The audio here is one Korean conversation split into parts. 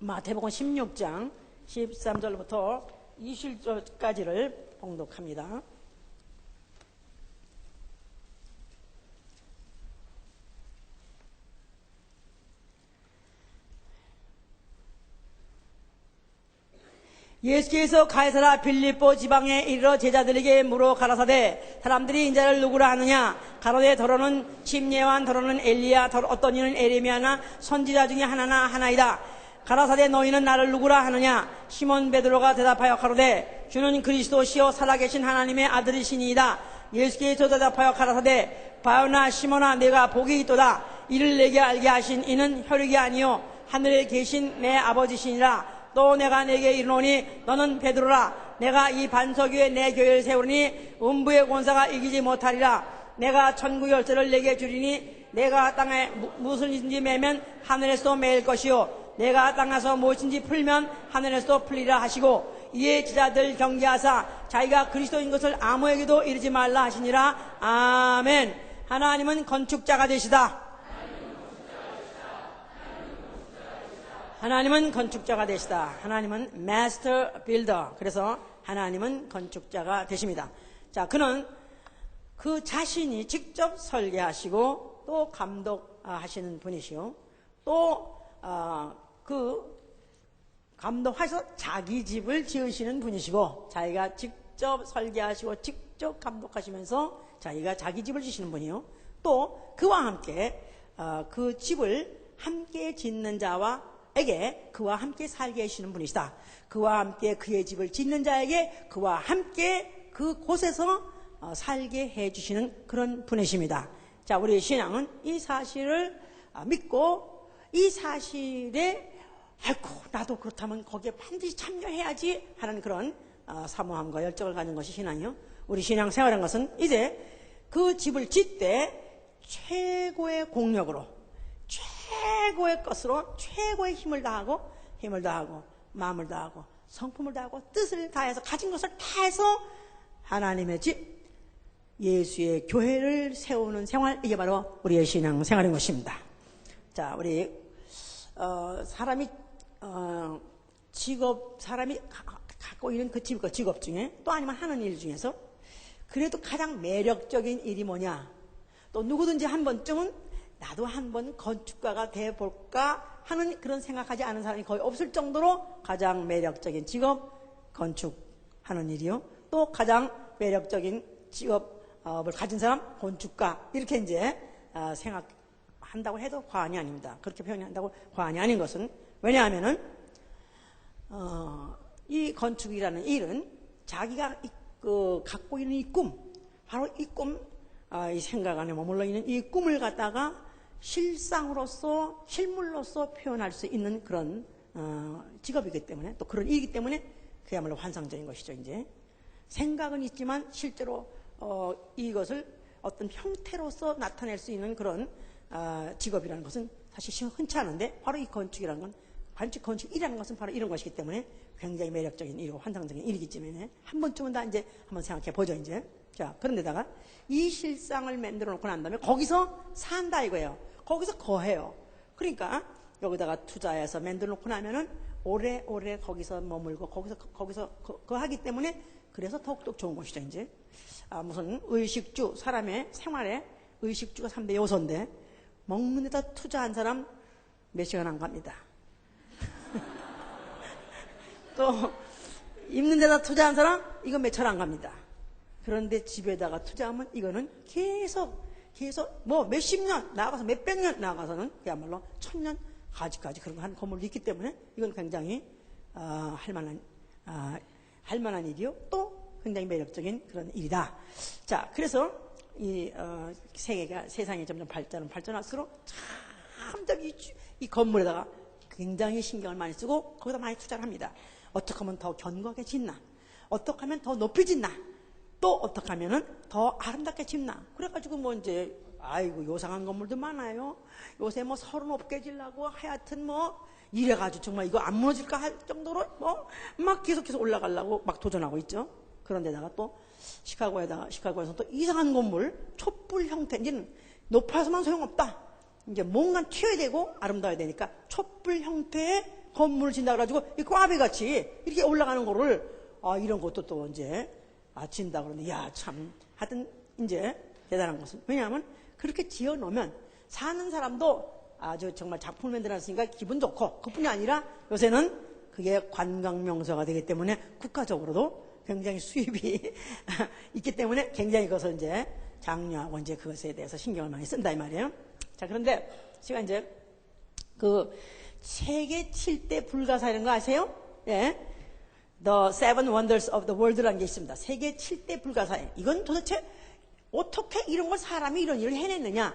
마태복음 16장 13절부터 20절까지를 봉독합니다. 예수께서 가이사라 빌립보 지방에 이르러 제자들에게 물어 가라사대 사람들이 인자를 누구라 하느냐 가로되 더러는 심예완 더러는 엘리야 어떤 이는 에레미야나 선지자 중에 하나이다. 가라사대 너희는 나를 누구라 하느냐 시몬 베드로가 대답하여 가로되 주는 그리스도시요 살아계신 하나님의 아들이시니이다. 예수께서 대답하여 가라사대 바요나 시몬아 내가 복이 있도다. 이를 내게 알게 하신 이는 혈육이 아니요 하늘에 계신 내 아버지시니라. 또 내가 내게 이르노니 너는 베드로라. 내가 이 반석 위에 내 교회를 세우니 음부의 권사가 이기지 못하리라. 내가 천국 열쇠를 내게 주리니 내가 땅에 무엇인지 매면 하늘에서 매일 것이요 내가 땅에서 무엇인지 풀면 하늘에서 풀리라 하시고 이에 제자들 경계하사 자기가 그리스도인 것을 아무에게도 이르지 말라 하시니라. 아멘. 하나님은 건축자가 되시다. 하나님은 건축자가 되시다. 하나님은 마스터 빌더. 그래서 하나님은 건축자가 되십니다. 자, 그는 그 자신이 직접 설계하시고 또 감독하시는 분이시요. 또 그 감독하셔서 자기 집을 지으시는 분이시고 자기가 직접 설계하시고 직접 감독하시면서 자기가 자기 집을 지시는 분이요. 또 그와 함께 그 집을 함께 짓는 자와 에게 그와 함께 살게 해주시는 분이시다. 그와 함께 그의 집을 짓는 자에게 그와 함께 그곳에서 살게 해주시는 그런 분이십니다. 자, 우리의 신앙은 이 사실을 믿고 이 사실에 아이고 나도 그렇다면 거기에 반드시 참여해야지 하는 그런 사모함과 열정을 가진 것이 신앙이요. 우리 신앙 생활한 것은 이제 그 집을 짓되 최고의 공력으로 최고의 것으로 최고의 힘을 다하고 마음을 다하고 성품을 다하고 뜻을 다해서 가진 것을 다해서 하나님의 집 예수의 교회를 세우는 생활, 이게 바로 우리의 신앙 생활인 것입니다. 자, 우리 사람이 사람이 갖고 있는 그 직업 중에 또 아니면 하는 일 중에서 그래도 가장 매력적인 일이 뭐냐, 또 누구든지 한 번쯤은 나도 한번 건축가가 돼볼까 하는 그런 생각하지 않은 사람이 거의 없을 정도로 가장 매력적인 직업, 건축하는 일이요. 또 가장 매력적인 직업을 가진 사람, 건축가. 이렇게 이제 생각한다고 해도 과언이 아닙니다. 그렇게 표현한다고 과언이 아닌 것은, 왜냐하면은 이 건축이라는 일은 자기가 갖고 있는 이 꿈, 바로 이 꿈, 이 생각 안에 머물러 있는 이 꿈을 갖다가 실상으로서, 실물로서 표현할 수 있는 그런 직업이기 때문에, 또 그런 일이기 때문에 그야말로 환상적인 것이죠. 이제 생각은 있지만 실제로 이것을 어떤 형태로서 나타낼 수 있는 그런 직업이라는 것은 사실 흔치 않은데, 바로 이 건축이라는 건, 건축이라는 것은 바로 이런 것이기 때문에 굉장히 매력적인 일이고 환상적인 일이기 때문에 한 번쯤은 다 이제 한번 생각해 보죠. 이제 자, 그런데다가 이 실상을 만들어 놓고 난 다음에 거기서 산다 이거예요. 거기서 거해요. 그러니까 여기다가 투자해서 만들어 놓고 나면은 오래오래 거기서 머물고 거기서 거하기 때문에, 그래서 더욱더 좋은 것이죠. 이제 무슨 의식주, 사람의 생활에 의식주가 3대 요소인데, 먹는 데다 투자한 사람 몇 시간 안 갑니다. 또 입는 데다 투자한 사람 이거 며칠 안 갑니다. 그런데 집에다가 투자하면 이거는 계속 뭐 몇십 년 나아가서 몇백 년 나아가서는 그야말로 1000년 가지까지 그런 거 한 건물도 있기 때문에 이건 굉장히 할 만한 일이요. 또 굉장히 매력적인 그런 일이다. 자, 그래서 이 세상이 점점 발전할수록 참 이 건물에다가 굉장히 신경을 많이 쓰고 거기다 많이 투자를 합니다. 어떻게 하면 더 견고하게 짓나, 어떻게 하면 더 높이 짓나, 또 어떻게 하면은 더 아름답게 짓나. 그래가지고 뭐 이제 아이고 요상한 건물도 많아요. 요새 뭐 35개 지려고 하여튼 뭐 이래가지고 정말 이거 안 무너질까 할 정도로 뭐 막 계속해서 올라가려고 막 도전하고 있죠. 그런데다가 또 시카고에서 또 이상한 건물, 촛불 형태, 이제는 높아서만 소용없다. 이제 뭔가 튀어야 되고 아름다워야 되니까 촛불 형태의 건물을 짓는다 그래가지고 이 꽈배같이 이렇게 올라가는 거를 이런 것도 또 이제 진다 그러는데 야, 참 하여튼 이제 대단한 것은 왜냐하면 그렇게 지어 놓으면 사는 사람도 아주 정말 작품을 만들어놨으니까 기분 좋고 그뿐이 아니라 요새는 그게 관광 명소가 되기 때문에 국가적으로도 굉장히 수입이 있기 때문에 굉장히 그것을 이제 장려하고 이제 그것에 대해서 신경을 많이 쓴다 이 말이에요. 자, 그런데 제가 이제 그 세계 7대 불가사 이런 거 아세요? 예. The Seven Wonders of the World라는 게 있습니다. 세계 7대 불가사에 이건 도대체 어떻게 이런 걸 사람이 이런 일을 해냈느냐?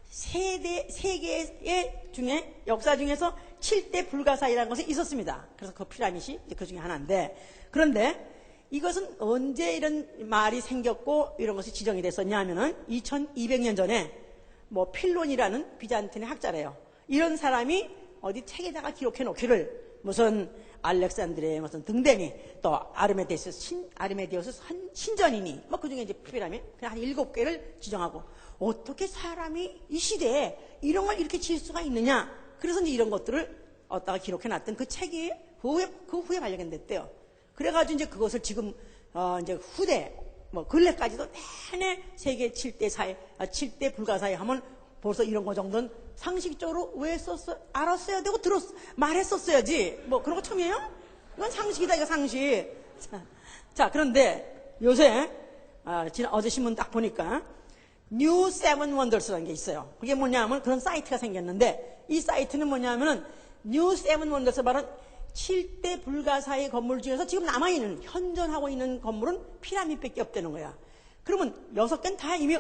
세계의 중에 역사 중에서 7대 불가사이라는 것이 있었습니다. 그래서 그 피라밋이 그 중에 하나인데 그런데 이것은 언제 이런 말이 생겼고 이런 것이 지정이 됐었냐 하면은 2200년 전에 뭐 필론이라는 비잔틴의 학자래요. 이런 사람이 어디 책에다가 기록해 놓기를 무슨 알렉산드리아의 무슨 등대니 또 아르메데우스 신전이니 뭐 그중에 이제 피라밋 그냥 한 7개를 지정하고 어떻게 사람이 이 시대에 이런 걸 이렇게 지을 수가 있느냐. 그래서 이제 이런 것들을 어디다가 기록해 놨던 그 책이 그 후에 발견됐대요. 그래가지고 이제 그것을 지금 이제 후대 뭐 근래까지도 내내 세계 7대 사회 7대 불가사에 하면 벌써 이런 거 정도는 상식적으로 왜 썼어? 알았어야 되고 말했었어야지. 뭐 그런 거 처음이에요? 이건 상식이다, 이거 상식. 자, 그런데 요새 어제 신문 딱 보니까 New Seven Wonders라는 게 있어요. 그게 뭐냐면 그런 사이트가 생겼는데 이 사이트는 뭐냐면은 New Seven Wonders 말은 7대 불가사의 건물 중에서 지금 남아있는 현존하고 있는 건물은 피라밋밖에 없다는 거야. 그러면 6개는 다 이미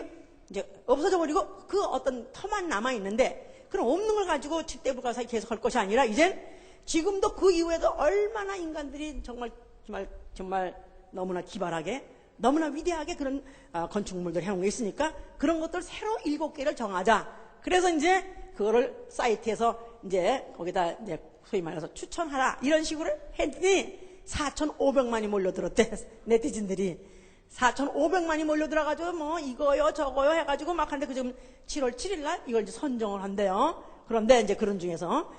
이제 없어져 버리고 그 어떤 터만 남아있는데 그럼 없는 걸 가지고 7대 불가사에 계속 할 것이 아니라 이젠 지금도 그 이후에도 얼마나 인간들이 정말 너무나 기발하게 너무나 위대하게 그런 건축물들 해놓은 게 있으니까 그런 것들 새로 7개를 정하자. 그래서 이제 그거를 사이트에서 이제 거기다 이제 소위 말해서 추천하라 이런 식으로 했더니 4,500만이 몰려들었대. 네티즌들이 4,500만이 몰려들어가지고 뭐 이거요 저거요 해가지고 막 하는데 그 지금 7월 7일 날 이걸 이제 선정을 한대요. 그런데 이제 그런 중에서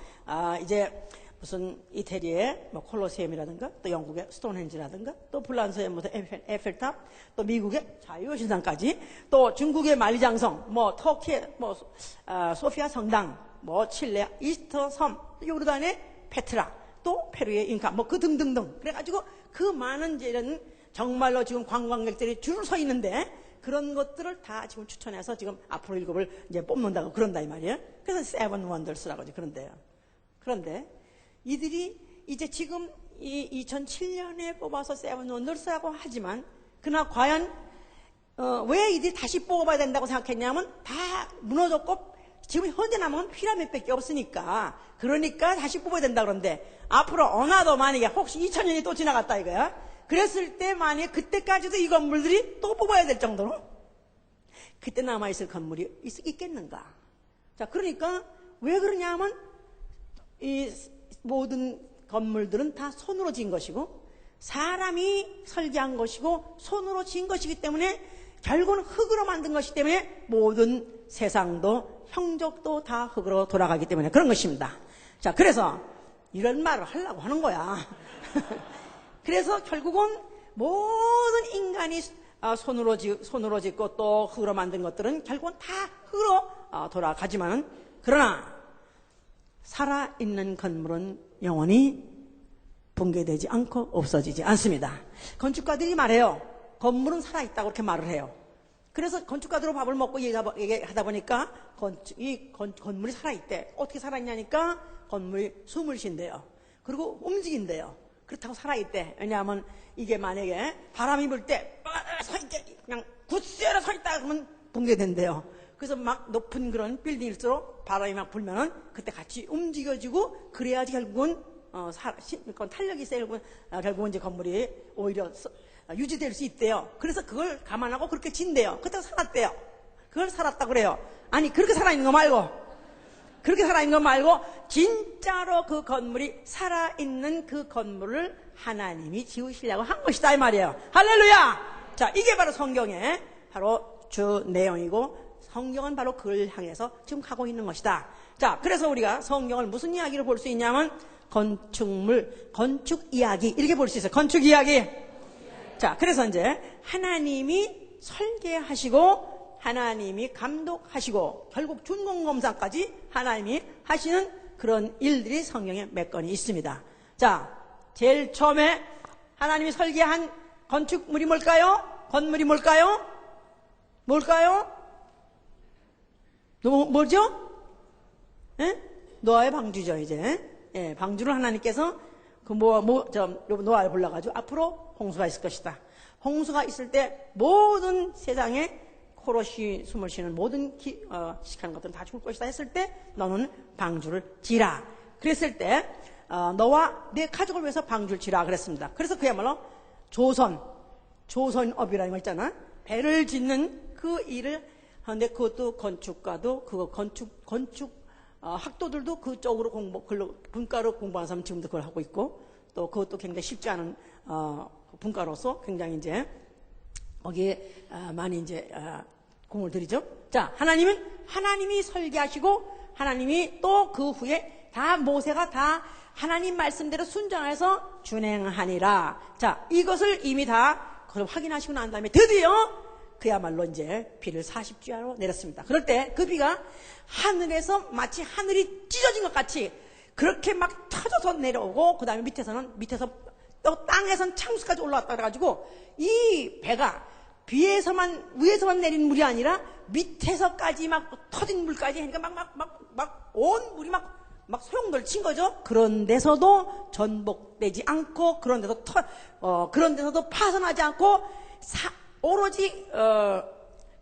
이제 무슨 이태리의 뭐 콜로세움이라든가 또 영국의 스톤헨지라든가 또 프랑스의 무슨 에펠탑 또 미국의 자유신당까지 또 중국의 만리장성 뭐 터키의 뭐 소피아 성당 뭐 칠레 이스터 섬 요르단의 페트라 또 페루의 잉카 뭐 그 등등등 그래가지고 그 많은 이제 이런 정말로 지금 관광객들이 줄을 서 있는데 그런 것들을 다 지금 추천해서 지금 앞으로 7을 이제 뽑는다고 그런다 이 말이에요. 그래서 세븐 원더스라고 이제 그런데요. 그런데 이들이 이제 지금 이 2007년에 뽑아서 세븐 원더스라고 하지만 그러나 과연 왜 이들이 다시 뽑아야 된다고 생각했냐면 다 무너졌고 지금 현재 남은 건 피라밋밖에 없으니까 그러니까 다시 뽑아야 된다 그러는데 앞으로 어나더 만약에 혹시 2000년이 또 지나갔다 이거야. 그랬을 때 만약에 그때까지도 이 건물들이 또 뽑아야 될 정도로 그때 남아있을 건물이 있겠는가. 자, 그러니까 왜 그러냐면 이 모든 건물들은 다 손으로 지은 것이고 사람이 설계한 것이고 손으로 지은 것이기 때문에 결국은 흙으로 만든 것이기 때문에 모든 세상도 형적도 다 흙으로 돌아가기 때문에 그런 것입니다. 자, 그래서 이런 말을 하려고 하는 거야. 그래서 결국은 모든 인간이 손으로 짓고 또 흙으로 만든 것들은 결국은 다 흙으로 돌아가지만은 그러나 살아있는 건물은 영원히 붕괴되지 않고 없어지지 않습니다. 건축가들이 말해요. 건물은 살아있다고 그렇게 말을 해요. 그래서 건축가들로 밥을 먹고 얘기하다 보니까 건물이 살아있대. 어떻게 살아있냐니까 건물이 숨을 쉰대요. 그리고 움직인대요. 그렇다고 살아있대. 왜냐하면 이게 만약에 바람이 불 때 서있게 그냥 굳세게 서있다 그러면 붕괴된대요. 그래서 막 높은 그런 빌딩일수록 바람이 막 불면은 그때 같이 움직여지고 그래야지 결국은 탄력이 세고 결국은 이제 건물이 오히려 유지될 수 있대요. 그래서 그걸 감안하고 그렇게 진대요. 그때 살았대요. 그걸 살았다고 그래요. 아니 그렇게 살아있는 거 말고 진짜로 그 건물이 살아있는 그 건물을 하나님이 지으시려고 한 것이다 이 말이에요. 할렐루야. 자, 이게 바로 성경의 바로 주 내용이고 성경은 바로 그걸 향해서 지금 가고 있는 것이다. 자, 그래서 우리가 성경을 무슨 이야기를 볼 수 있냐면 건축물, 건축 이야기 이렇게 볼 수 있어요. 건축 이야기. 자, 그래서 이제 하나님이 설계하시고 하나님이 감독하시고 결국 준공검사까지 하나님이 하시는 그런 일들이 성경에 몇 건이 있습니다. 자, 제일 처음에 하나님이 설계한 건축물이 뭘까요? 건물이 뭘까요? 뭘까요? 뭐죠? 예? 노아의 방주죠, 이제. 예, 방주를 하나님께서 노아를 불러가지고 앞으로 홍수가 있을 것이다. 홍수가 있을 때 모든 세상에 코로 숨을 쉬는 모든 시खा는 것들은 다 죽을 것이다 했을 때 너는 방주를 지라. 그랬을 때 너와 내 가족을 위해서 방주를 지라 그랬습니다. 그래서 그야말로 조선업이라는 거 있잖아. 배를 짓는 그 일을 하는데 그것도 건축가도 그 건축 학도들도 그쪽으로 분과로 공부하는 사람 지금도 그걸 하고 있고 또 그것도 굉장히 쉽지 않은 분과로서 굉장히 이제 거기에 많이 이제 공을 들이죠. 자, 하나님이 설계하시고 하나님이 또 그 후에 다 모세가 다 하나님 말씀대로 순종해서 준행하니라. 자, 이것을 이미 다 확인하시고 난 다음에 드디어 그야말로 이제 비를 40주야로 내렸습니다. 그럴 때 그 비가 하늘에서 마치 하늘이 찢어진 것 같이 그렇게 막 터져서 내려오고 그 다음에 밑에서 또 땅에선 창수까지 올라왔다 그래가지고 이 배가 위에서만 내린 물이 아니라 밑에서까지 막 터진 물까지 하니까 막 온 물이 막 소용돌이 친 거죠. 그런 데서도 전복되지 않고 그런 데서도 파손하지 않고 오로지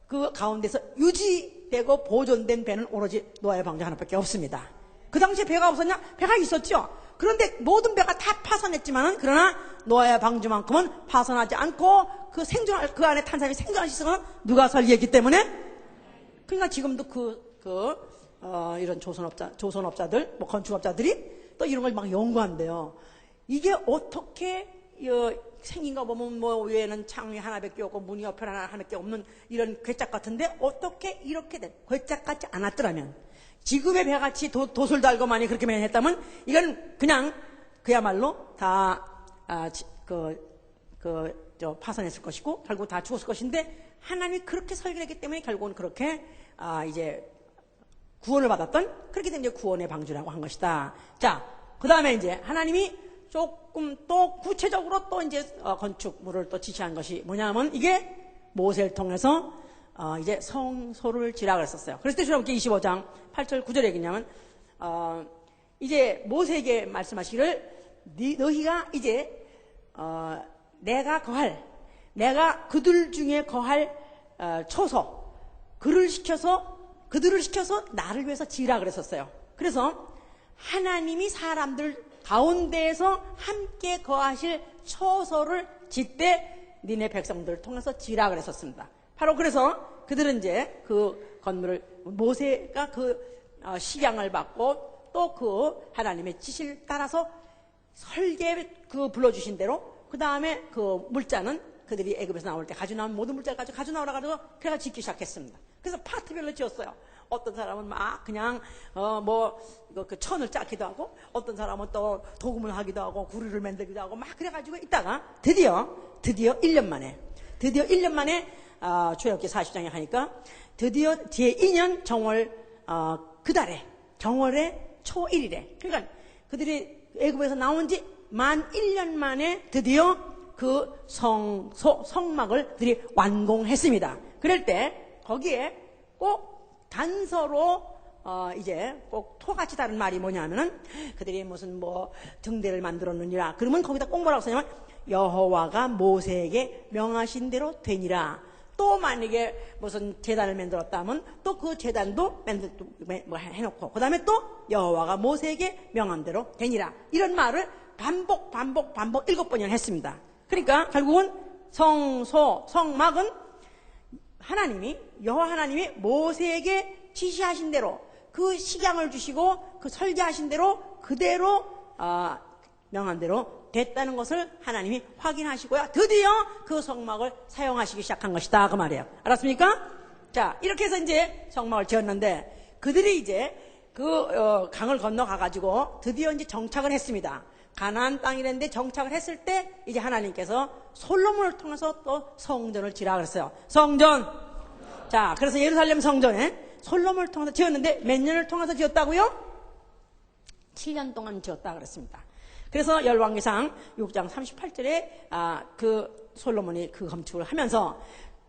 그 가운데서 유지되고 보존된 배는 오로지 노아의 방주 하나밖에 없습니다. 그 당시에 배가 없었냐? 배가 있었죠. 그런데 모든 배가 다 파손했지만은 그러나 노아의 방주만큼은 파손하지 않고 그 안에 탄 사람이 생존할 수 있어서 누가 설계했기 때문에 그러니까 지금도 이런 조선업자들, 건축업자들이 또 이런 걸 막 연구한대요. 이게 어떻게 생긴 거 보면 위에는 창이 하나밖에 없고 문이 옆에 하나밖에 없는 이런 괴짝 같은데 어떻게 이렇게 된 괴짝 같지 않았더라면 지금의 배같이 돛을 달고 많이 그렇게 많이 했다면 이건 그냥 그야말로 다 파손했을 것이고 결국 다 죽었을 것인데 하나님이 그렇게 설계했기 때문에 결국은 그렇게 이제 구원을 받았던 그렇게 된 이제 구원의 방주라고 한 것이다. 자, 그 다음에 이제 하나님이 조금 또 구체적으로 또 이제 건축물을 또 지시한 것이 뭐냐면 이게 모세를 통해서 이제 성소를 지라 그랬었어요. 그래서 출애굽기 25장 8절 9절에 얘기냐면 이제 모세에게 말씀하시기를 너희가 이제 내가 그들 중에 거할 초소 그들을 시켜서 나를 위해서 지라 그랬었어요. 그래서 하나님이 사람들 가운데에서 함께 거하실 초소를 짓되 니네 백성들을 통해서 지라 그랬었습니다. 바로 그래서 그들은 이제 그 건물을 모세가 식양을 받고 또 그 하나님의 지시를 따라서 불러주신 대로 그 다음에 그 물자는 그들이 애굽에서 나올 때 가지고 나온 모든 물자를 가지고 나오라 가지고 그래가 짓기 시작했습니다. 그래서 파트별로 지었어요. 어떤 사람은 막 그냥 그 천을 쌓기도 하고 어떤 사람은 또 도금을 하기도 하고 구리를 만들기도 하고 막 그래가지고 있다가 드디어 1년 만에 출애굽기 40장에 하니까 드디어 제2년 정월 그 달에 정월의 초1일에 그러니까 그들이 애굽에서 나온 지 만 1년 만에 드디어 그 성막을 그들이 완공했습니다. 그럴 때 거기에 꼭 단서로 이제 꼭 토같이 다른 말이 뭐냐면은 그들이 무슨 등대를 만들었느니라. 그러면 거기다 꼭 뭐라고 써냐면 여호와가 모세에게 명하신 대로 되니라. 또 만약에 무슨 제단을 만들었다면 또 그 제단도 해놓고 그 다음에 또 여호와가 모세에게 명한 대로 되니라. 이런 말을 반복 7번이나 했습니다. 그러니까 결국은 성막은 여호와 하나님이 모세에게 지시하신 대로 그 식양을 주시고 그 설계하신 대로 그대로 명한 대로 됐다는 것을 하나님이 확인하시고요. 드디어 그 성막을 사용하시기 시작한 것이다. 그 말이에요. 알았습니까? 자, 이렇게 해서 이제 성막을 지었는데 그들이 이제 강을 건너가가지고 드디어 이제 정착을 했습니다. 가나안 땅이랬는데 정착을 했을 때 이제 하나님께서 솔로몬을 통해서 또 성전을 지으라 그랬어요. 성전. 자, 그래서 예루살렘 성전에 솔로몬을 통해서 지었는데 몇 년을 통해서 지었다고요? 7년 동안 지었다 그랬습니다. 그래서 열왕기상 6장 38절에 그 솔로몬이 그 건축을 하면서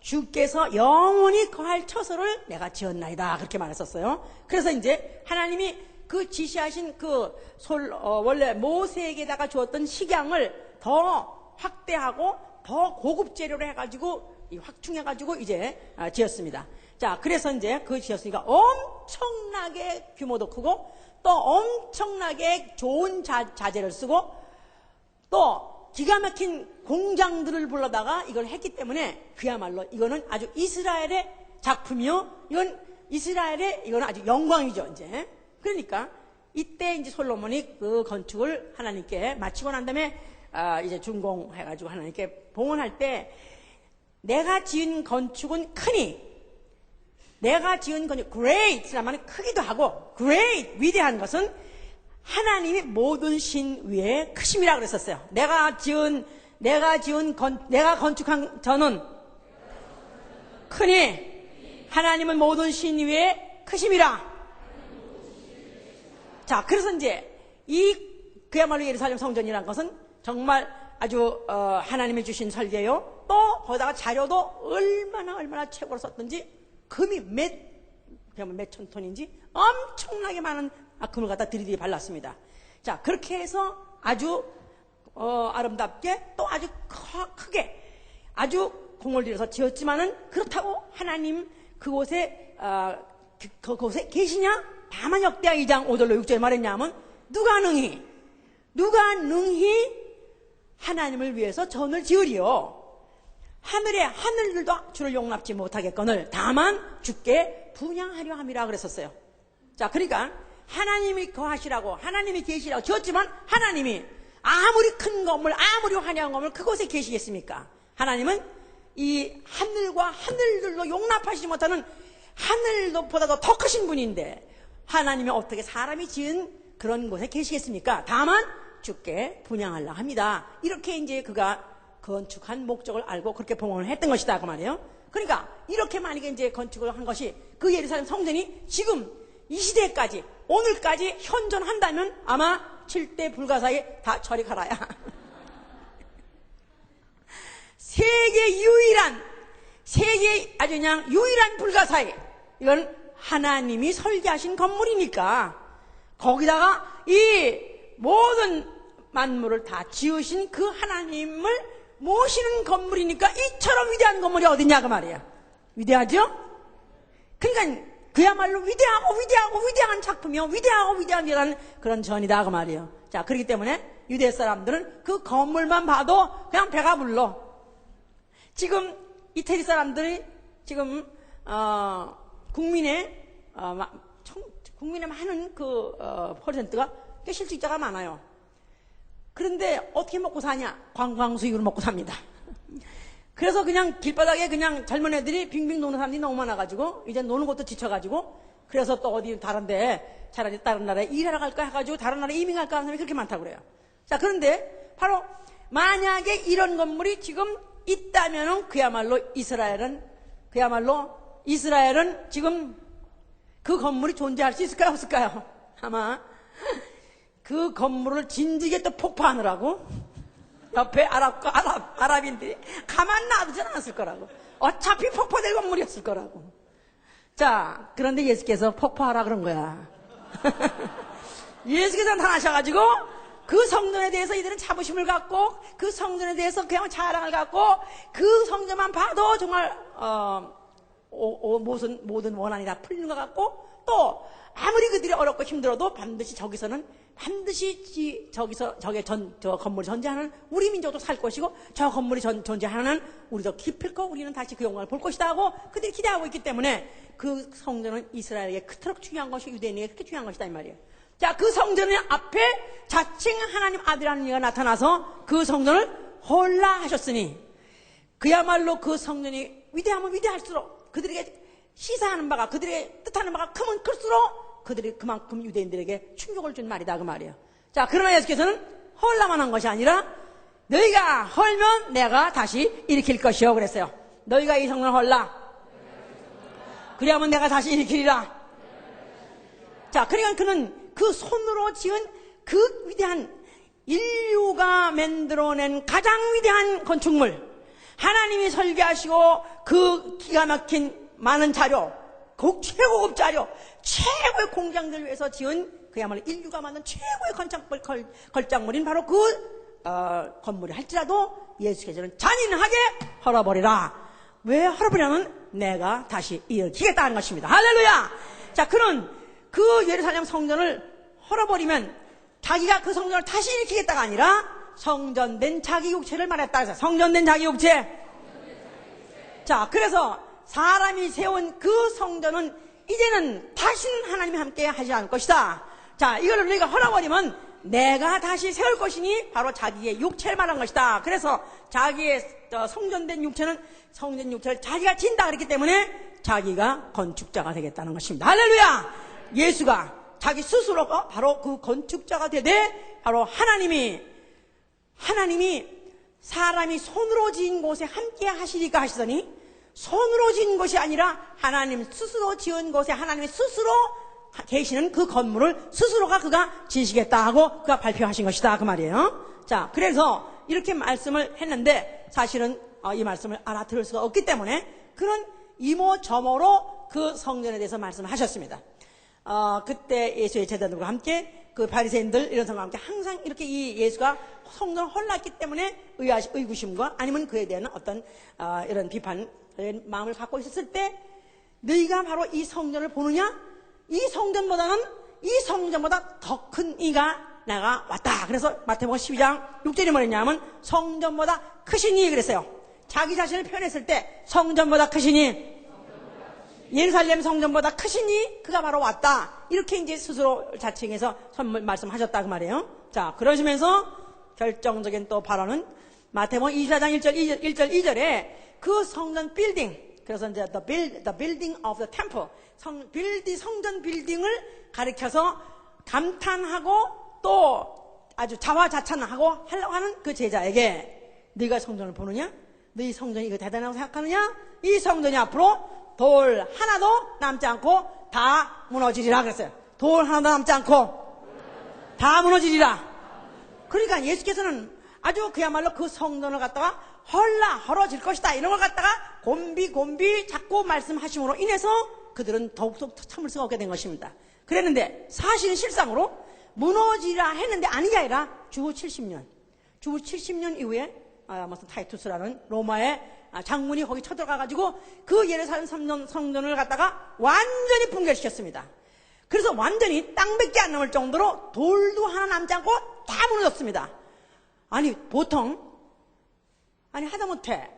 주께서 영원히 거할 처소를 내가 지었나이다 그렇게 말했었어요. 그래서 이제 하나님이 그 지시하신 원래 모세에게다가 주었던 식양을 더 확대하고 더 고급 재료로 해가지고 확충해가지고 이제 지었습니다. 자, 그래서 이제 그 지었으니까 엄청나게 규모도 크고 또 엄청나게 좋은 자재를 쓰고 또 기가 막힌 공장들을 불러다가 이걸 했기 때문에 그야말로 이거는 아주 이스라엘의 작품이요. 이건 아주 영광이죠, 이제. 그러니까 이때 이제 솔로몬이 그 건축을 하나님께 마치고 난 다음에 이제 준공해가지고 하나님께 봉헌할 때 내가 지은 건축은 크니 내가 지은 건축 great라면 크기도 하고 great 위대한 것은 하나님이 모든 신 위에 크심이라 그랬었어요. 내가 건축한 저는 크니 하나님은 모든 신 위에 크심이라. 자, 그래서 이제 그야말로 예루살렘 성전이라는 것은 정말 아주 하나님이 주신 설계요. 또 거기다가 자료도 얼마나 최고로 썼던지 금이 몇천 톤인지 엄청나게 많은 금을 갖다 들이들이 발랐습니다. 자, 그렇게 해서 아주 아름답게 또 아주 크게 아주 공을 들여서 지었지만은 그렇다고 하나님 그곳에 계시냐? 다만 역대하 2장 5절로 6절에 말했냐면 누가 능히 하나님을 위해서 전을 지으리요. 하늘들도 주를 용납지 못하겠거늘 다만 주께 분향하려 함이라 그랬었어요. 자, 그러니까 하나님이 거하시라고 하나님이 계시라고 지었지만 하나님이 아무리 큰 건물 아무리 화려한 건물 그곳에 계시겠습니까? 하나님은 이 하늘들로 용납하시지 못하는 하늘보다도 더 크신 분인데 하나님이 어떻게 사람이 지은 그런 곳에 계시겠습니까? 다만 주께 분향하려 합니다. 이렇게 이제 그가 건축한 목적을 알고 그렇게 봉헌을 했던 것이다 그 말이에요. 그러니까 이렇게 만약에 이제 건축을 한 것이 그 예루살렘 성전이 지금 이 시대까지 오늘까지 현존한다면 아마 7대 불가사에 다 저리 가라야. 세계 아주 그냥 유일한 불가사에 이건 하나님이 설계하신 건물이니까 거기다가 이 모든 만물을 다 지으신 그 하나님을 모시는 건물이니까 이처럼 위대한 건물이 어디냐 그 말이야. 위대하죠? 그러니까 그야말로 위대한 작품이요. 위대한 그런 전이다 그 말이에요. 자, 그렇기 때문에 유대 사람들은 그 건물만 봐도 그냥 배가 불러. 지금 이태리 사람들이 지금 국민의 많은 퍼센트가 실직자가 많아요. 그런데 어떻게 먹고 사냐? 관광 수익으로 먹고 삽니다. 그래서 그냥 길바닥에 그냥 젊은 애들이 빙빙 노는 사람들이 너무 많아가지고 이제 노는 것도 지쳐가지고 그래서 또 어디 다른데 차라리 다른 나라에 일하러 갈까 해가지고 다른 나라에 이민 갈까 하는 사람이 그렇게 많다고 그래요. 자, 그런데 바로 만약에 이런 건물이 지금 있다면은 그야말로 이스라엘은 지금 그 건물이 존재할 수 있을까요? 없을까요? 아마 그 건물을 진지게 또 폭파하느라고 옆에 아랍인들이 가만 놔두지 않았을 거라고. 어차피 폭파될 건물이었을 거라고. 자, 그런데 예수께서 폭파하라 그런 거야. 예수께서 나타나셔가지고 그 성전에 대해서 이들은 자부심을 갖고 그 성전에 대해서 그냥 자랑을 갖고 그 성전만 봐도 정말 모든 원한이 다 풀리는 것 같고 또 아무리 그들이 어렵고 힘들어도 반드시 저 건물이 존재하는 우리 민족도 살 것이고 저 건물이 존재하는 우리도 기쁠 거 우리는 다시 그 영광을 볼 것이다 하고 그들이 기대하고 있기 때문에 그 성전은 이스라엘에게 그토록 중요한 것이 유대인에게 그렇게 중요한 것이다 이 말이에요. 자, 그 성전의 앞에 자칭 하나님 아들이라는 이가 나타나서 그 성전을 홀라 하셨으니 그야말로 그 성전이 위대하면 위대할수록 그들에게 시사하는 바가 그들의 뜻하는 바가 크면 클수록 그들이 그만큼 유대인들에게 충격을 준 말이다 그 말이에요. 자, 그러나 예수께서는 헐라만 한 것이 아니라 너희가 헐면 내가 다시 일으킬 것이요 그랬어요. 너희가 이 성전을 헐라. 그리하면 내가 다시 일으키리라. 자, 그러니까 그는 그 손으로 지은 그 위대한 인류가 만들어낸 가장 위대한 건축물, 하나님이 설계하시고 그 기가 막힌 많은 자료, 최고급 자료, 최고의 공장들 위해서 지은 그야말로 인류가 만든 최고의 걸작물인 바로 그 건물이 할지라도 예수께서는 잔인하게 헐어버리라. 왜 헐어버리냐면 내가 다시 일으키겠다는 것입니다. 할렐루야. 자, 그는 그 예루살렘 성전을 헐어버리면 자기가 그 성전을 다시 일으키겠다가 아니라 성전된 자기 육체를 말했다 해서 성전된 자기 육체. 자, 그래서 사람이 세운 그 성전은 이제는 다시는 하나님이 함께 하지 않을 것이다. 자, 이거를 우리가 헐어버리면 내가 다시 세울 것이니 바로 자기의 육체를 말한 것이다. 그래서 자기의 성전된 육체는 성전 육체를 자기가 진다 그랬기 때문에 자기가 건축자가 되겠다는 것입니다. 할렐루야. 예수가 자기 스스로가 바로 그 건축자가 되되 바로 하나님이 사람이 손으로 지은 곳에 함께 하시리까 하시더니 손으로 지은 것이 아니라 하나님 스스로 지은 곳에 하나님이 스스로 계시는 그 건물을 스스로가 그가 지으시겠다 하고 그가 발표하신 것이다 그 말이에요. 자, 그래서 이렇게 말씀을 했는데 사실은 이 말씀을 알아들을 수가 없기 때문에 그는 이모저모로 그 성전에 대해서 말씀을 하셨습니다. 그때 예수의 제자들과 함께 그 바리새인들 이런 사람과 함께 항상 이렇게 이 예수가 성전을 헐났기 때문에 의구심과 아니면 그에 대한 어떤 이런 비판 마음을 갖고 있었을 때 너희가 바로 이 성전을 보느냐? 이 성전보다 더 큰 이가 내가 왔다. 그래서 마태복음 12장 6절이 뭐랬냐면 성전보다 크시니 그랬어요. 자기 자신을 표현했을 때 성전보다 크시니 예루살렘 성전보다 크시니 그가 바로 왔다. 이렇게 이제 스스로 자칭해서 말씀하셨다 그 말이에요. 자, 그러시면서 결정적인 또 발언은 마태복음 24장 1절 2절에 그 성전 빌딩, 그래서 이제 the building of the temple, 성전 빌딩을 가리켜서 감탄하고 또 아주 자화자찬하고 하려고 하는 그 제자에게 네가 성전을 보느냐? 너희 성전이 이거 대단하다고 생각하느냐? 이 성전이 앞으로 돌 하나도 남지 않고 다 무너지리라 그랬어요. 돌 하나도 남지 않고 다 무너지리라. 그러니까 예수께서는 아주 그야말로 그 성전을 갖다가 헐어질 것이다 이런 걸 갖다가 곤비 자꾸 말씀하심으로 인해서 그들은 더욱더 참을 수가 없게 된 것입니다. 그랬는데 사실은 실상으로 무너지라 했는데 아니게 아니라 주후 70년 이후에 무슨 타이투스라는 로마의 장군이 거기 쳐들어가가지고 그 예루살렘 성전을 갖다가 완전히 붕괴시켰습니다. 그래서 완전히 땅밖에 안 남을 정도로 돌도 하나 남지 않고 다 무너졌습니다. 아니 보통 하다못해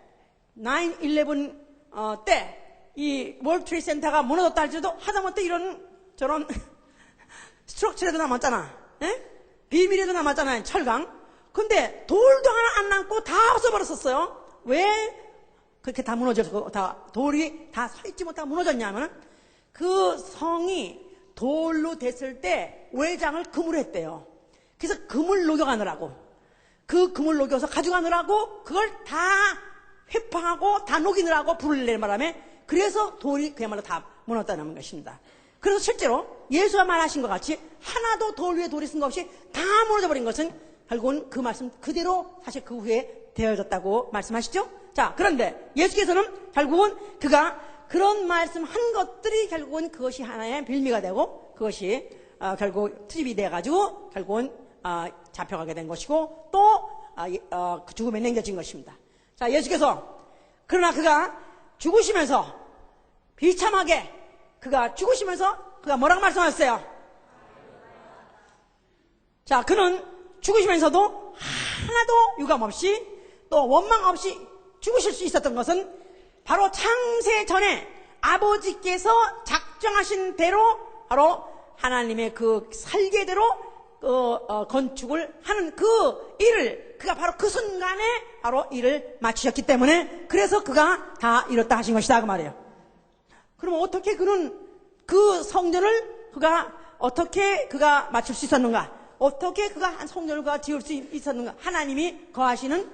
9/11 때 이 월드 트레이드 센터가 무너졌다 할지라도 하다못해 이런 저런 스트럭처라도 남았잖아. 비밀이라도 남았잖아요. 철강. 근데 돌도 하나 안 남고 다 없어버렸었어요. 왜 그렇게 다 무너졌고 돌이 다 서 있지 못하고 무너졌냐면 그 성이 돌로 됐을 때 외장을 금으로 했대요. 그래서 금을 녹여가느라고 그 금을 녹여서 가져가느라고 그걸 다 회파하고 다 녹이느라고 불을 내는 바람에 그래서 돌이 그야말로 다 무너졌다는 것입니다. 그래서 실제로 예수가 말하신 것 같이 하나도 돌 위에 돌이 쓴 것 없이 다 무너져 버린 것은 결국은 그 말씀 그대로 사실 그 후에 되어졌다고 말씀하시죠. 자, 그런데 예수께서는 결국은 그가 그런 말씀한 것들이 결국은 그것이 하나의 빌미가 되고 그것이 결국 트집이 돼가지고 결국은 잡혀가게 된 것이고 또 죽음에 남겨진 것입니다. 자, 예수께서 그러나 그가 죽으시면서 비참하게 그가 죽으시면서 그가 뭐라고 말씀하셨어요? 자, 그는 죽으시면서도 하나도 유감 없이 또 원망 없이 죽으실 수 있었던 것은 바로 창세 전에 아버지께서 작정하신 대로 바로 하나님의 그 설계대로 건축을 하는 그 일을 그가 바로 그 순간에 바로 일을 마치셨기 때문에 그래서 그가 다 이뤘다 하신 것이다 그 말이에요. 그러면 어떻게 그는 그 성전을 그가 어떻게 그가 맞출 수 있었는가? 어떻게 그가 한 성전을 그가 지을 수 있었는가? 하나님이 거하시는,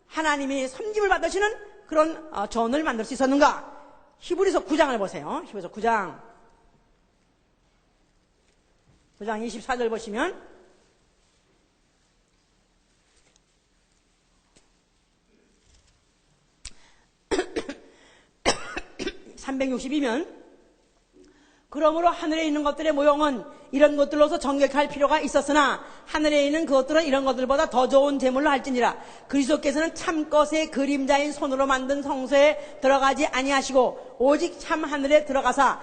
하나님이 섬김을 받으시는 그런 전을 만들 수 있었는가? 히브리서 9장을 보세요. 히브리서 9장 24절 보시면 362면 그러므로 하늘에 있는 것들의 모형은 이런 것들로서 정결할 필요가 있었으나 하늘에 있는 그것들은 이런 것들보다 더 좋은 제물로 할지니라. 그리스도께서는 참것의 그림자인 손으로 만든 성소에 들어가지 아니하시고 오직 참 하늘에 들어가사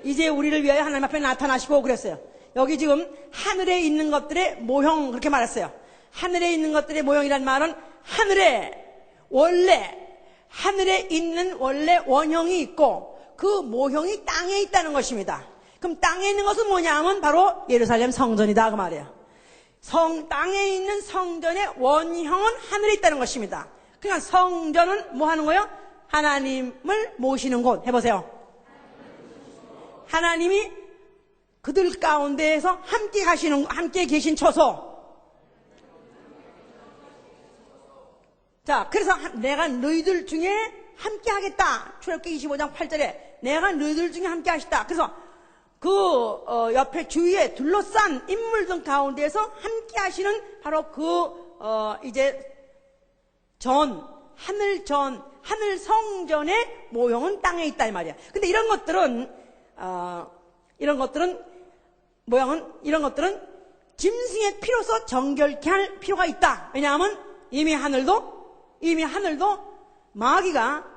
이제 우리를 위하여 하나님 앞에 나타나시고 그랬어요. 여기 지금 하늘에 있는 것들의 모형 그렇게 말했어요. 하늘에 있는 것들의 모형이란 말은 하늘에 있는 원래 원형이 있고 그 모형이 땅에 있다는 것입니다. 그럼 땅에 있는 것은 뭐냐 하면 바로 예루살렘 성전이다 그 말이에요. 땅에 있는 성전의 원형은 하늘에 있다는 것입니다. 그러니까 성전은 뭐 하는 거예요? 하나님을 모시는 곳. 해보세요. 하나님이 그들 가운데에서 함께 계신 처소. 자, 그래서 내가 너희들 중에 함께 하겠다. 출애굽기 25장 8절에 내가 너희들 중에 함께 하시다. 그래서 옆에 주위에 둘러싼 인물들 가운데에서 함께 하시는 바로 하늘 성전의 모형은 땅에 있다 이 말이야. 근데 이런 것들은 짐승의 피로서 정결케 할 필요가 있다. 왜냐하면 이미 하늘도 마귀가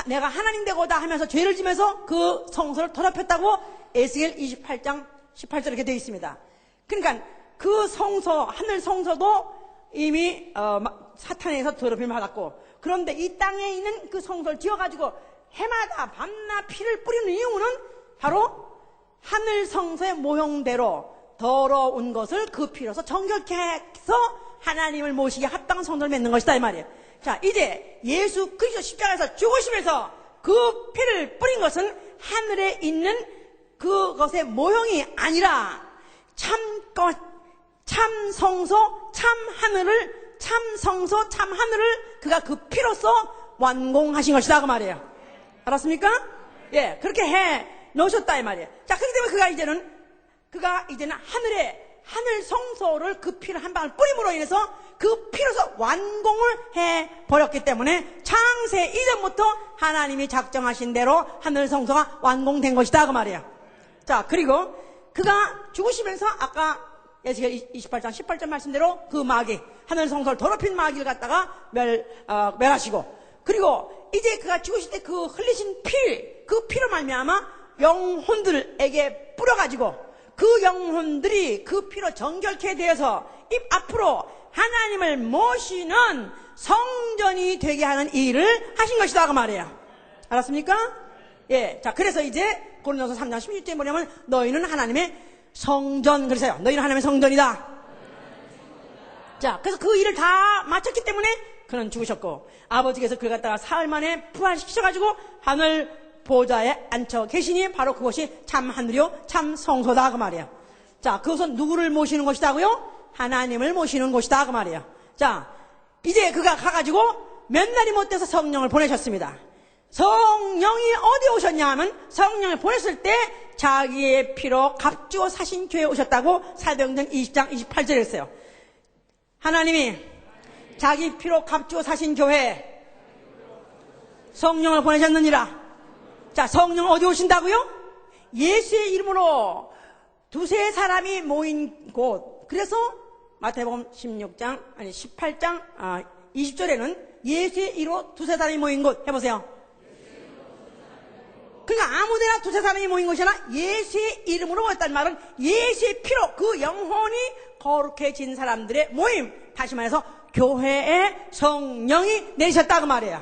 내가 하나님 되고다 하면서 죄를 지면서 그 성소를 더럽혔다고 에스겔 28장 18절 이렇게 되어 있습니다. 그러니까 그 하늘 성소도 이미 사탄에서 더럽힘을 받았고, 그런데 이 땅에 있는 그 성소를 지어가지고 해마다 밤낮 피를 뿌리는 이유는 바로 하늘 성소의 모형대로 더러운 것을 그 피로서 정결케 해서 하나님을 모시기에 합당한 성전을 맺는 것이다 이 말이에요. 자, 이제 예수 그리스도 십자가에서 죽으시면서 그 피를 뿌린 것은 하늘에 있는 그것의 모형이 아니라 참 성소, 참 성소, 참 하늘을 그가 그 피로써 완공하신 것이다 그 말이에요. 알았습니까? 예, 그렇게 해 놓으셨다 이 말이에요. 자, 그렇기 때문에 그가 이제는 하늘 성소를 그 피를 한 방울 뿌림으로 인해서 그 피로서 완공을 해버렸기 때문에 창세 이전부터 하나님이 작정하신 대로 하늘 성소가 완공된 것이다 그 말이에요. 자, 그리고 그가 죽으시면서 아까 에스겔 28장 18절 말씀대로 그 마귀, 하늘 성소를 더럽힌 마귀를 갖다가 멸하시고, 그리고 이제 그가 죽으실 때 그 흘리신 그 피로 말미암아 영혼들에게 뿌려가지고 그 영혼들이 그 피로 정결케 되어서 앞으로 하나님을 모시는 성전이 되게 하는 일을 하신 것이다 그 말이에요. 알았습니까? 예. 자, 그래서 이제 고린도서 3장 16절에 뭐냐면 너희는 하나님의 성전, 그래서요. 너희는 하나님의 성전이다. 자, 그래서 그 일을 다 마쳤기 때문에 그는 죽으셨고, 아버지께서 그를 갖다가 사흘 만에 부활시키셔가지고 하늘 보좌에 앉혀 계시니 바로 그것이 참 하늘이요 참 성소다 그 말이에요. 자, 그것은 누구를 모시는 것이다고요? 하나님을 모시는 곳이다 그 말이에요. 자, 이제 그가 가가지고 몇 날이 못 돼서 성령을 보내셨습니다. 성령이 어디에 오셨냐 하면 성령을 보냈을 때 자기의 피로 값주어 사신 교회에 오셨다고 사도행전 20장 28절에 했어요. 하나님이 자기 피로 값주어 사신 교회에 성령을 보내셨느니라. 자, 성령 어디 오신다고요? 예수의 이름으로 두세 사람이 모인 곳. 그래서 마태복음 18장 20절에는 예수의 이름으로 두세 사람이 모인 곳. 해보세요. 그러니까 아무데나 두세 사람이 모인 것이 아니라 예수의 이름으로 모였다는 말은 예수의 피로 그 영혼이 거룩해진 사람들의 모임. 다시 말해서 교회에 성령이 내리셨다 그 말이에요.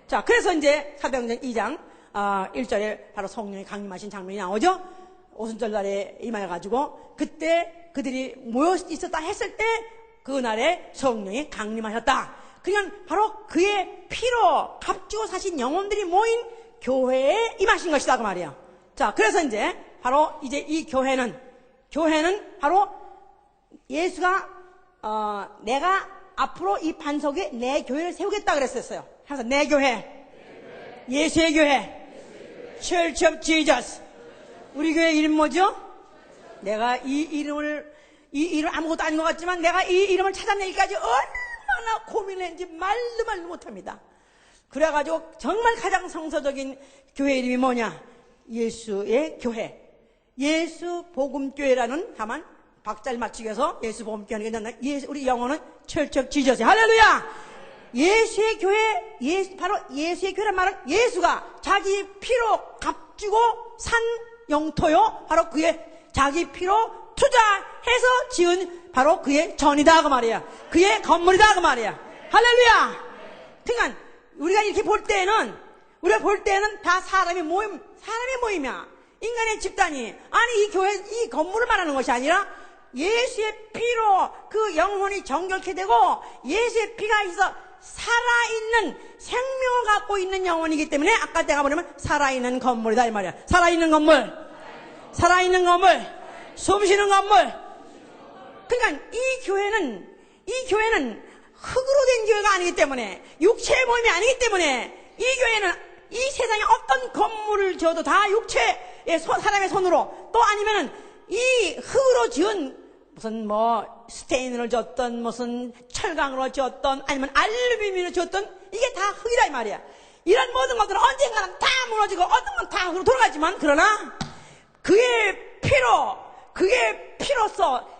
자, 그래서 이제 사도행전 2장 1절에 바로 성령이 강림하신 장면이 나오죠. 오순절날에 임하여가지고 그때 그들이 모여 있었다 했을 때 그날에 성령이 강림하셨다. 그러니까 바로 그의 피로 값주어 사신 영혼들이 모인 교회에 임하신 것이다 그 말이에요. 자, 그래서 이제 바로 이제 이 교회는 바로 예수가 내가 앞으로 이 반석에 내 교회를 세우겠다 그랬었어요. 그래서 내 교회, 예수의 교회, Church of Jesus. 우리 교회 이름 뭐죠? 내가 이 이름 아무것도 아닌 것 같지만 내가 이 이름을 찾아내기까지 얼마나 고민했는지 말도 못합니다. 그래가지고 정말 가장 성서적인 교회 이름이 뭐냐? 예수의 교회. 예수 복음교회라는, 다만 박자를 맞추기 위해서 예수 복음교회 하는 게 우리 영어는 Church of Jesus. 할렐루야! 예수의 교회, 바로 예수의 교회란 말은 예수가 자기 피로 값주고 산 영토요. 바로 그의 자기 피로 투자해서 지은 바로 그의 전이다 그 말이야. 그의 건물이다 그 말이야. 할렐루야! 그러니까 우리가 이렇게 볼 때는 다 사람의 모임이야. 인간의 집단이. 아니 이 교회, 이 건물을 말하는 것이 아니라 예수의 피로 그 영혼이 정결케 되고 예수의 피가 있어 살아있는 생명을 갖고 있는 영혼이기 때문에 아까 내가 보려면 살아있는 건물이다 이 말이야. 살아있는 건물, 숨쉬는 건물. 그러니까 이 교회는 흙으로 된 교회가 아니기 때문에, 육체의 모임이 아니기 때문에, 이 교회는 이 세상에 어떤 건물을 지어도 다 육체의 사람의 손으로, 또 아니면은 이 흙으로 지은 무슨 스테인으로 지었던, 무슨 철강으로 지었던, 아니면 알루미늄으로 지었던, 이게 다 흙이다 이 말이야. 이런 모든 것들은 언젠가는 다 무너지고 어떤 건 다 흙으로 돌아가지만, 그러나 그의 피로써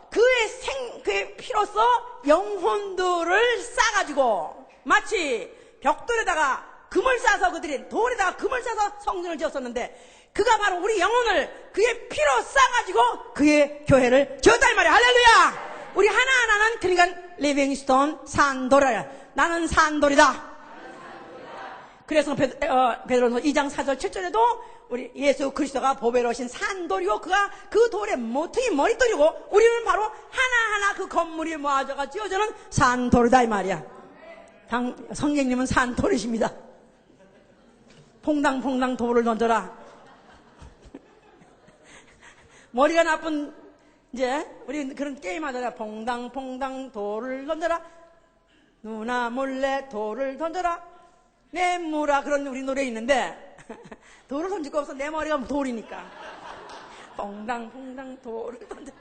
그의 피로써 영혼들을 싸가지고, 마치 벽돌에다가 금을 싸서 돌에다가 금을 싸서 성전을 지었었는데, 그가 바로 우리 영혼을 그의 피로 싸가지고 그의 교회를 지었다 이 말이야. 할렐루야! 우리 하나하나는 그러니까 리빙스톤 산돌이야. 나는 산돌이다. 그래서 베드로서 2장 4절 7절에도 우리 예수 그리스도가 보배로우신 산돌이고 그가 그 돌의 모퉁이 머릿돌이고 우리는 바로 하나하나 그 건물이 모아져가 지어지는 산돌이다 이 말이야. 성령님은 산돌이십니다. 퐁당퐁당 돌을 던져라. 머리가 나쁜, 이제, 우리 그런 게임 하잖아. 퐁당퐁당 돌을 던져라. 누나 몰래 돌을 던져라. 내무라. 그런 우리 노래 있는데, 돌을 던질 거 없어. 내 머리가 돌이니까. 퐁당퐁당 돌을 던져라.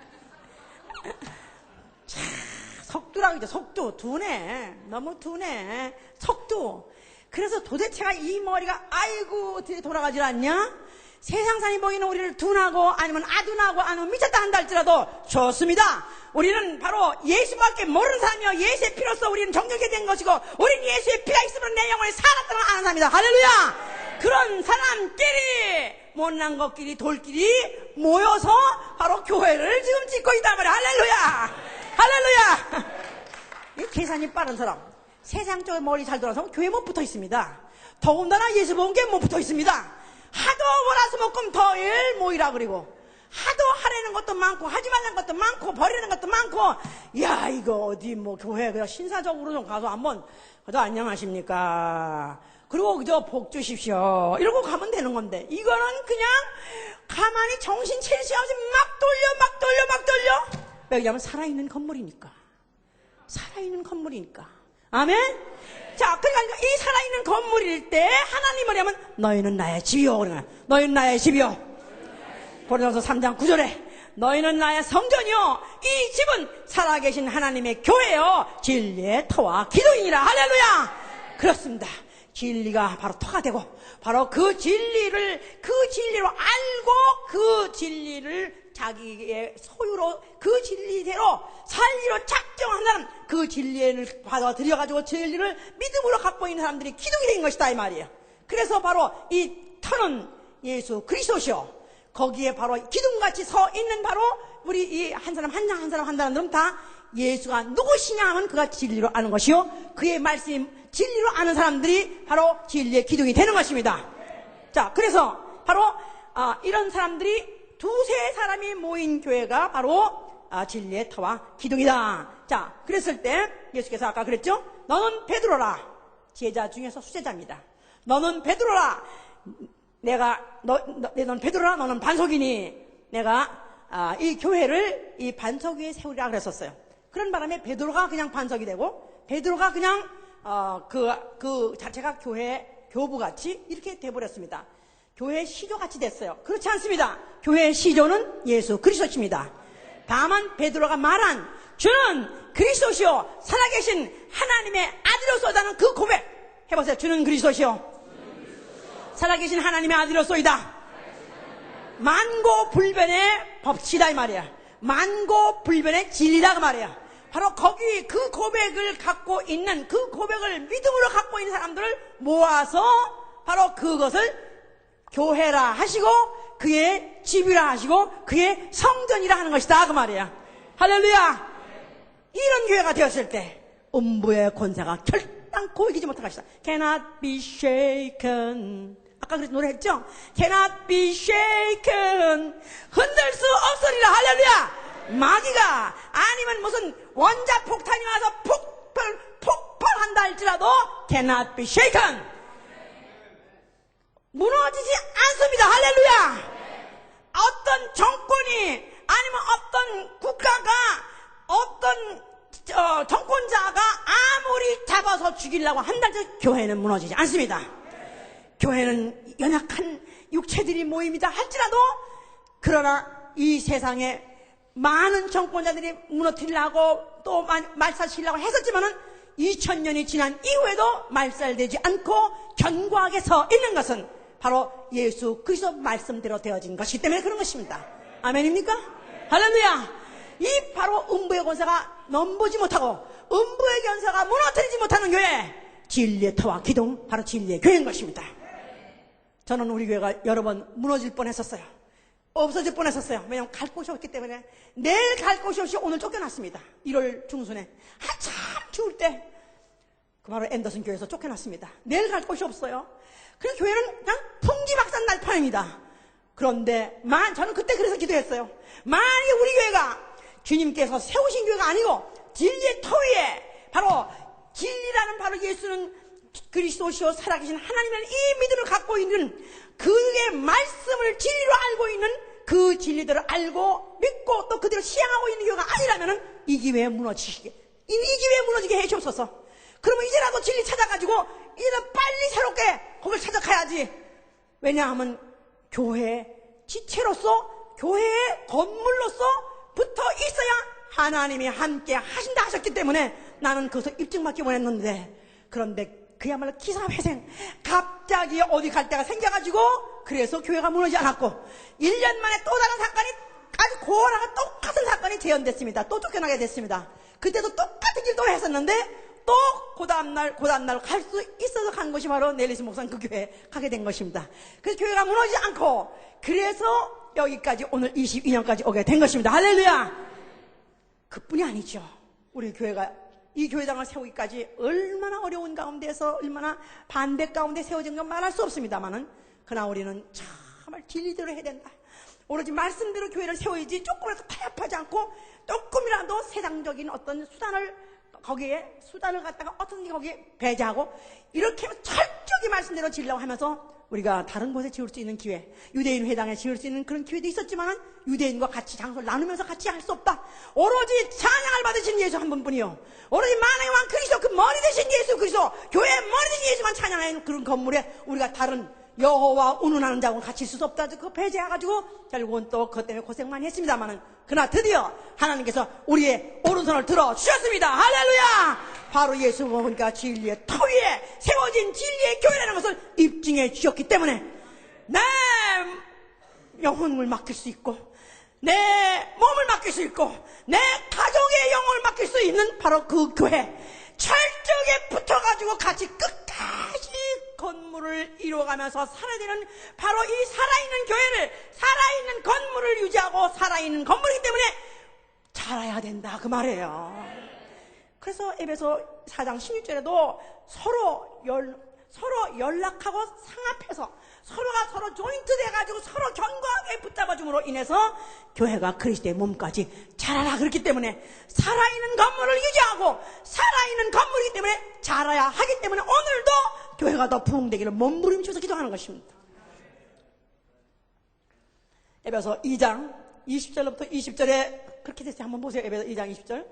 참, 석두라고 그러죠. 석두. 둔해. 너무 둔해. 석두. 그래서 도대체가 이 머리가, 아이고, 어떻게 돌아가질 않냐? 세상 사람이 보이는 우리를 둔하고 아니면 아둔하고 아니면 미쳤다 한다 할지라도 좋습니다. 우리는 바로 예수밖에 모르는 사람이요. 예수의 피로써 우리는 정결케 된 것이고 우리는 예수의 피가 있으면 내 영혼이 살았다는 걸 아는 사람이다. 할렐루야! 그런 사람끼리 못난 것끼리 돌끼리 모여서 바로 교회를 지금 짓고 있단 말이야. 할렐루야! 할렐루야! 이 계산이 빠른 사람, 세상 쪽에 머리 잘 돌아서 교회 못 붙어 있습니다. 더군다나 예수 본 게 못 붙어 있습니다. 하도 월화수목금 토일 모이라 그리고 하도 하라는 것도 많고 하지 말라는 것도 많고 버리는 것도 많고, 야 이거 어디 교회 그냥 신사적으로 좀 가서 한번 그저 안녕하십니까 그리고 그저 복 주십시오 이러고 가면 되는 건데, 이거는 그냥 가만히 정신 차릴 수 없이 막 돌려. 왜냐하면 살아있는 건물이니까. 아멘? 자, 그러니까 이 살아있는 건물일 때 하나님을 하면 너희는 나의 집이요. 그러나 너희는 나의 집이요. 고린도서 3장 9절에 너희는 나의 성전이요. 이 집은 살아계신 하나님의 교회요. 진리의 터와 기둥이니라. 할렐루야! 그렇습니다. 진리가 바로 터가 되고 바로 그 진리로 알고 그 진리를 자기의 소유로 그 진리대로 살기로 작정한 사람, 그 진리를 받아들여가지고 진리를 믿음으로 갖고 있는 사람들이 기둥이 된 것이다 이 말이에요. 그래서 바로 이 터는 예수 그리스도시오. 거기에 바로 기둥같이 서 있는 바로 우리 이 한 사람 한 사람들은 다 예수가 누구시냐 하면 그가 진리로 아는 것이요. 그의 말씀 진리로 아는 사람들이 바로 진리의 기둥이 되는 것입니다. 자, 그래서 바로 이런 사람들이 두세 사람이 모인 교회가 바로 진리의 터와 기둥이다. 자, 그랬을 때 예수께서 아까 그랬죠? 너는 베드로라. 제자 중에서 수제자입니다. 너는 베드로라. 너는 베드로라. 너는 반석이니 내가 이 교회를 이 반석 위에 세우리라 그랬었어요. 그런 바람에 베드로가 그냥 반석이 되고 베드로가 그냥 그 자체가 교회 교부같이 이렇게 돼버렸습니다. 교회 시조같이 됐어요. 그렇지 않습니다. 교회의 시조는 예수 그리스도십니다. 다만 베드로가 말한 주는 그리스도시요 살아계신 하나님의 아들로소이다는 그 고백 해보세요. 주는 그리스도시요 살아계신 하나님의 아들로소이다. 만고불변의 법칙이다 이 말이야. 만고불변의 진리다 그 말이야. 바로 거기 그 고백을 갖고 있는, 그 고백을 믿음으로 갖고 있는 사람들을 모아서 바로 그것을 교회라 하시고 그의 집이라 하시고 그의 성전이라 하는 것이다 그 말이야. 할렐루야. 이런 교회가 되었을 때 음부의 권세가 결단코 이기지 못할 것이다. Cannot be shaken. 아까 그래서 노래했죠? Cannot be shaken. 흔들 수 없으리라. 할렐루야. 마귀가 아니면 무슨 원자폭탄이 와서 폭발한다 할지라도 cannot be shaken. 무너지지 않습니다. 할렐루야. 어떤 정권이 아니면 어떤 국가가 어떤 정권자가 아무리 잡아서 죽이려고 한다고 교회는 무너지지 않습니다. 교회는 연약한 육체들이 모입니다 할지라도 그러나 이 세상에 많은 정권자들이 무너뜨리려고 또 말살시키려고 했었지만은 2000년이 지난 이후에도 말살되지 않고 견고하게 서 있는 것은 바로 예수 그리스도 말씀대로 되어진 것이기 때문에 그런 것입니다. 아멘입니까? 할렐루야. 이 바로 음부의 권세가 넘보지 못하고 음부의 권세가 무너뜨리지 못하는 교회, 진리의 터와 기둥, 바로 진리의 교회인 것입니다. 저는 우리 교회가 여러 번 무너질 뻔했었어요. 없어질 뻔했었어요. 왜냐하면 갈 곳이 없기 때문에. 내일 갈 곳이 없이 오늘 쫓겨났습니다. 1월 중순에 한참 추울 때 그 바로 앤더슨 교회에서 쫓겨났습니다. 내일 갈 곳이 없어요. 그래서 교회는 그냥 풍지박산 날 판입니다. 그런데 저는 그때 그래서 기도했어요. 만약에 우리 교회가 주님께서 세우신 교회가 아니고 진리의 터 위에 바로 진리라는 바로 예수는 그리스도시요 살아계신 하나님의 이 믿음을 갖고 있는 그의 말씀을 진리로 알고 있는 그 진리들을 알고 믿고 또 그대로 시행하고 있는 교회가 아니라면 이 기회에 무너지게 해 주옵소서. 그러면 이제라도 진리 찾아가지고 이제는 빨리 새롭게 거길 찾아가야지. 왜냐하면 교회 지체로서 교회의 건물로서 붙어 있어야 하나님이 함께 하신다 하셨기 때문에 나는 그것을 입증받기 원했는데, 그런데 그야말로 기사회생, 갑자기 어디 갈 데가 생겨가지고 그래서 교회가 무너지지 않았고 1년 만에 또 다른 사건이 아주 고라가 똑같은 사건이 재현됐습니다. 또 쫓겨나게 됐습니다. 그때도 똑같은 일도 했었는데 또 그 다음날 갈 수 있어서 간 것이 바로 넬리스 목사님 그 교회에 가게 된 것입니다. 그래서 교회가 무너지지 않고 그래서 여기까지 오늘 22년까지 오게 된 것입니다. 할렐루야. 그뿐이 아니죠. 우리 교회가 이 교회당을 세우기까지 얼마나 어려운 가운데서 얼마나 반대 가운데 세워진 건 말할 수 없습니다만은 그러나 우리는 정말 진리대로 해야 된다. 오로지 말씀대로 교회를 세워야지 조금이라도 타협하지 않고 조금이라도 세상적인 어떤 수단을 갖다가 어떻게 거기에 배제하고 이렇게 철저히 말씀대로 지으려고 하면서 우리가 다른 곳에 지을 수 있는 기회, 유대인 회당에 지을 수 있는 그런 기회도 있었지만은 유대인과 같이 장소를 나누면서 같이 할 수 없다. 오로지 찬양을 받으신 예수 한 분뿐이요. 오로지 만왕의 왕 그리스도 그 머리 되신 예수 그리스도 교회의 머리 되신 예수만 찬양하는 그런 건물에 우리가 다른 여호와 운운하는 자하고는 같이 있을 수 없다. 그거 배제해가지고 결국은 또 그것 때문에 고생 많이 했습니다만은 그러나 드디어 하나님께서 우리의 오른손을 들어 주셨습니다. 할렐루야. 바로 예수 보니까 진리의 터 위에 세워진 진리의 교회라는 것을 입증해 주셨기 때문에 내 영혼을 맡길 수 있고 내 몸을 맡길 수 있고 내 가족의 영혼을 맡길 수 있는 바로 그 교회, 철저하게 붙어가지고 같이 끝까지 건물을 이루어가면서 살아야 되는 바로 이 살아있는 교회를, 살아있는 건물을 유지하고 살아있는 건물이기 때문에 자라야 된다 그 말이에요. 그래서 에베소 4장 16절에도 서로 연락하고 상합해서 서로가 서로 조인트 돼가지고 서로 견고하게 붙잡아줌으로 인해서 교회가 그리스도의 몸까지 자라라 그렇기 때문에 살아있는 건물을 유지하고 살아있는 건물이기 때문에 자라야 하기 때문에 오늘도 교회가 더 부흥되기를 몸부림치면서 기도하는 것입니다. 에베소 2장 20절부터 20절에 그렇게 됐어요. 한번 보세요. 에베소 2장 20절.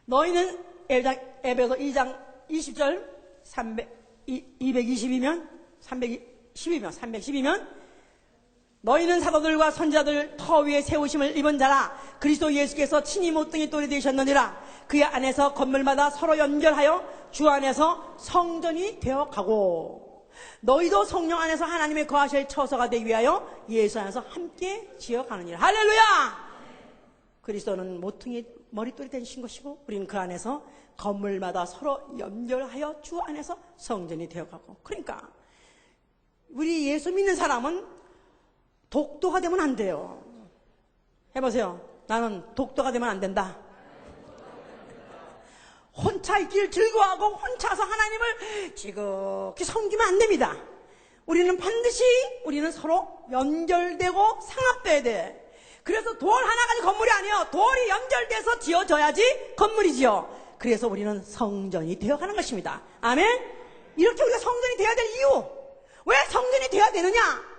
너희는 에베소 2장 20절 220이면 312면 너희는 사도들과 선지자들 터 위에 세우심을 입은 자라. 그리스도 예수께서 친히 모퉁이 돌이 되셨느니라. 그 안에서 건물마다 서로 연결하여 주 안에서 성전이 되어가고 너희도 성령 안에서 하나님의 거하실 처소가 되기 위하여 예수 안에서 함께 지어가느니라. 할렐루야. 그리스도는 모퉁이 머릿돌이 되신 것이고 우리는 그 안에서 건물마다 서로 연결하여 주 안에서 성전이 되어가고. 그러니까 우리 예수 믿는 사람은 독도가 되면 안 돼요. 해보세요. 나는 독도가 되면 안 된다. 혼자 있기를 즐거워하고 혼자서 하나님을 지극히 섬기면 안 됩니다. 우리는 반드시 우리는 서로 연결되고 상합돼야 돼. 그래서 돌 하나 가지고 건물이 아니에요. 돌이 연결돼서 지어져야지 건물이지요. 그래서 우리는 성전이 되어가는 것입니다. 아멘. 이렇게 우리가 성전이 되어야 될 이유, 왜 성전이 되어야 되느냐?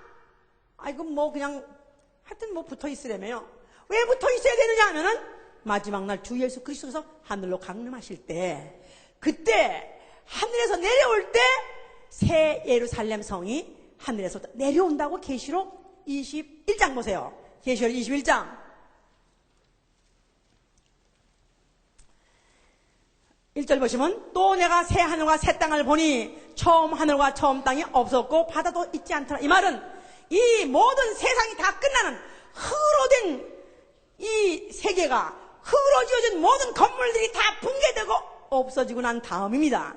아이고 뭐 그냥 하여튼 뭐 붙어 있으려면요. 왜 붙어 있어야 되느냐 하면은 마지막 날 주 예수 그리스도께서 하늘로 강림하실 때, 그때 하늘에서 내려올 때 새 예루살렘 성이 하늘에서 내려온다고. 계시록 21장 보세요. 계시록 21장 1절 보시면 또 내가 새 하늘과 새 땅을 보니 처음 하늘과 처음 땅이 없었고 바다도 있지 않더라. 이 말은 이 모든 세상이 다 끝나는 흙으로 된 이 세계가, 흙으로 지어진 모든 건물들이 다 붕괴되고 없어지고 난 다음입니다.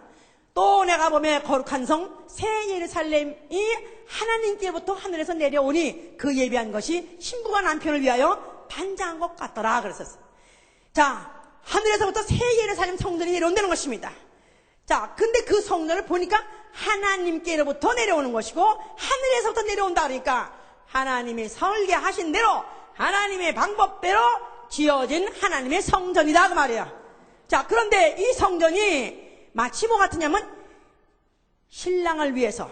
또 내가 보면 거룩한 성 새 예루살렘이 하나님께로부터 하늘에서 내려오니 그 예비한 것이 신부가 남편을 위하여 단장한 것 같더라 그랬었어요. 자, 하늘에서부터 새 예루살렘 성전이 내려온다는 것입니다. 자, 근데 그 성전을 보니까 하나님께로부터 내려오는 것이고 하늘에서부터 내려온다 그러니까 하나님이 설계하신 대로 하나님의 방법대로 지어진 하나님의 성전이다 그 말이야. 자, 그런데 이 성전이 마치 뭐 같으냐면 신랑을 위해서,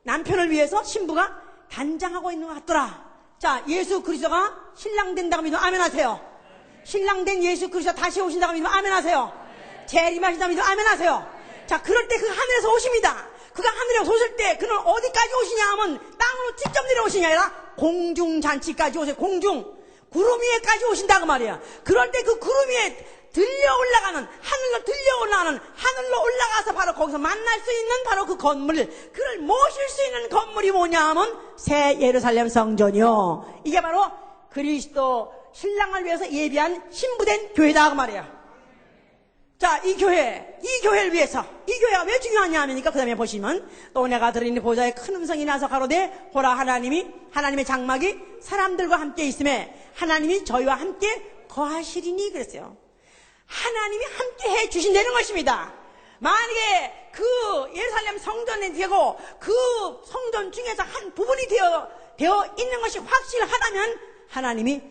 남편을 위해서 신부가 단장하고 있는 것 같더라. 자, 예수 그리스도가 신랑 된다고 믿으면 아멘 하세요. 신랑 된 예수 그리스도 다시 오신다고 믿으면 아멘 하세요. 재림하신다고 믿으면 아멘 하세요. 자, 그럴 때 그 하늘에서 오십니다. 그가 하늘에서 오실 때 그는 어디까지 오시냐 하면 땅으로 직접 내려오시냐 아니라 공중잔치까지 오세요. 구름 위에까지 오신다고 말이야. 그럴 때 그 구름 위에 하늘로 들려 올라가는, 하늘로 올라가서 바로 거기서 만날 수 있는 바로 그 건물, 그를 모실 수 있는 건물이 뭐냐 하면 새 예루살렘 성전이요. 이게 바로 그리스도 신랑을 위해서 예비한 신부된 교회다 그 말이야. 자, 이 교회를 위해서, 이 교회가 왜 중요하냐 하니까 그 다음에 보시면 또 내가 들으니 보좌에 큰 음성이 나서 가로되 보라 하나님의 장막이 사람들과 함께 있음에 하나님이 저희와 함께 거하시리니 그랬어요. 하나님이 함께 해 주신다는 것입니다. 만약에 그 예루살렘 성전에 되고 그 성전 중에서 한 부분이 되어 있는 것이 확실하다면 하나님이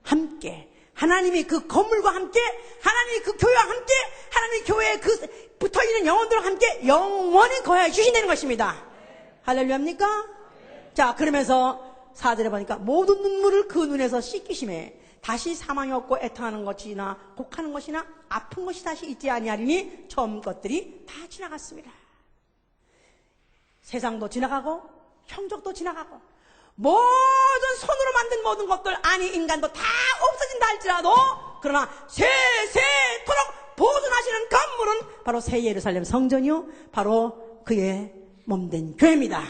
함께, 하나님이 그 건물과 함께, 하나님이 그 교회와 함께, 하나님이 교회에 그 붙어있는 영혼들과 함께 영원히 거하여 주신다는 것입니다. 할렐루야입니까? 자, 그러면서 4절에 보니까 모든 눈물을 그 눈에서 씻기심에 다시 사망이 없고 애통하는 것이나 곡하는 것이나 아픈 것이 다시 있지 아니하리니 처음 것들이 다 지나갔습니다. 세상도 지나가고 형적도 지나가고 모든 손으로 만든 모든 것들, 아니 인간도 다 없어진다 할지라도 그러나 세세토록 보존하시는 건물은 바로 새 예루살렘 성전이요, 바로 그의 몸된 교회입니다.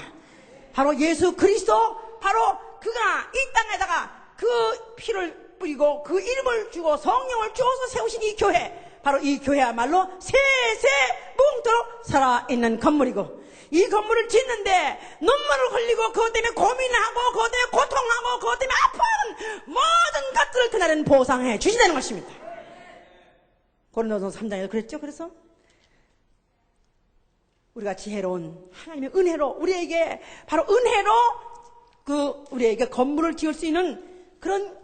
바로 예수 그리스도, 바로 그가 이 땅에다가 그 피를 뿌리고 그 이름을 주고 성령을 주어서 세우신 이 교회, 바로 이 교회야말로 세세 뭉토록 살아있는 건물이고, 이 건물을 짓는데 눈물을 흘리고 그것 때문에 고민하고 그것 때문에 고통하고 그것 때문에 아픈 모든 것들을 그날은 보상해 주신다는 것입니다. 고린도전서 3장에서 그랬죠. 그래서 우리가 지혜로운 하나님의 은혜로 우리에게, 바로 은혜로 우리에게 건물을 지을 수 있는 그런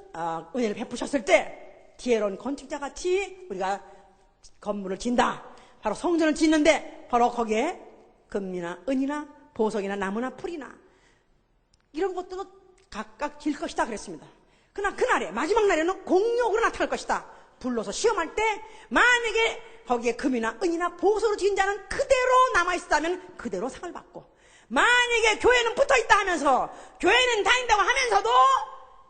은혜를 베푸셨을 때 지혜로운 건축자 같이 우리가 건물을 짓는다. 바로 성전을 짓는데 바로 거기에 금이나 은이나 보석이나 나무나 풀이나 이런 것들도 각각 질 것이다 그랬습니다. 그러나 그날에 마지막 날에는 공력으로 나타날 것이다. 불러서 시험할 때 만약에 거기에 금이나 은이나 보석으로 지은 자는 그대로 남아있다면 그대로 상을 받고, 만약에 교회는 붙어있다 하면서 교회는 다닌다고 하면서도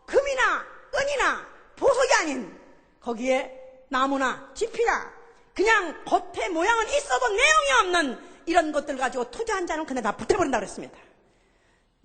금이나 은이나 보석이 아닌 거기에 나무나 지피나 그냥 겉에 모양은 있어도 내용이 없는 이런 것들 가지고 투자한 자는 그냥 다 붙어버린다 그랬습니다.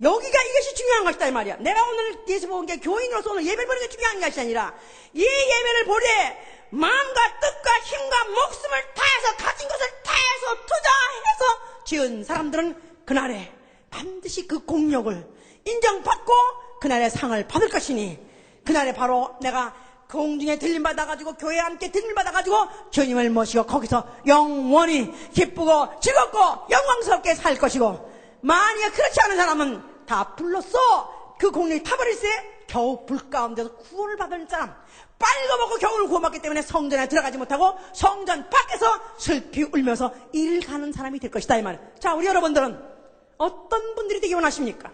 여기가 이것이 중요한 것이다 이 말이야. 내가 오늘 예수 보는 게 교인으로서 오늘 예배를 보는 게 중요한 것이 아니라 이 예배를 보되 마음과 뜻과 힘과 목숨을 다해서 가진 것을 다해서 투자해서 지은 사람들은 그날에 반드시 그 공력을 인정받고 그날의 상을 받을 것이니, 그날에 바로 내가 공중에 들림받아가지고 교회에 함께 들림받아가지고 주님을 모시고 거기서 영원히 기쁘고 즐겁고 영광스럽게 살 것이고, 만약에 그렇지 않은 사람은 다 불렀어 그 공력이 타버릴세 겨우 불 가운데서 구원을 받을 사람, 빨가먹고 겨울 구원받기 때문에 성전에 들어가지 못하고 성전 밖에서 슬피 울면서 일을 가는 사람이 될 것이다 이 말. 자, 우리 여러분들은 어떤 분들이 되기 원하십니까?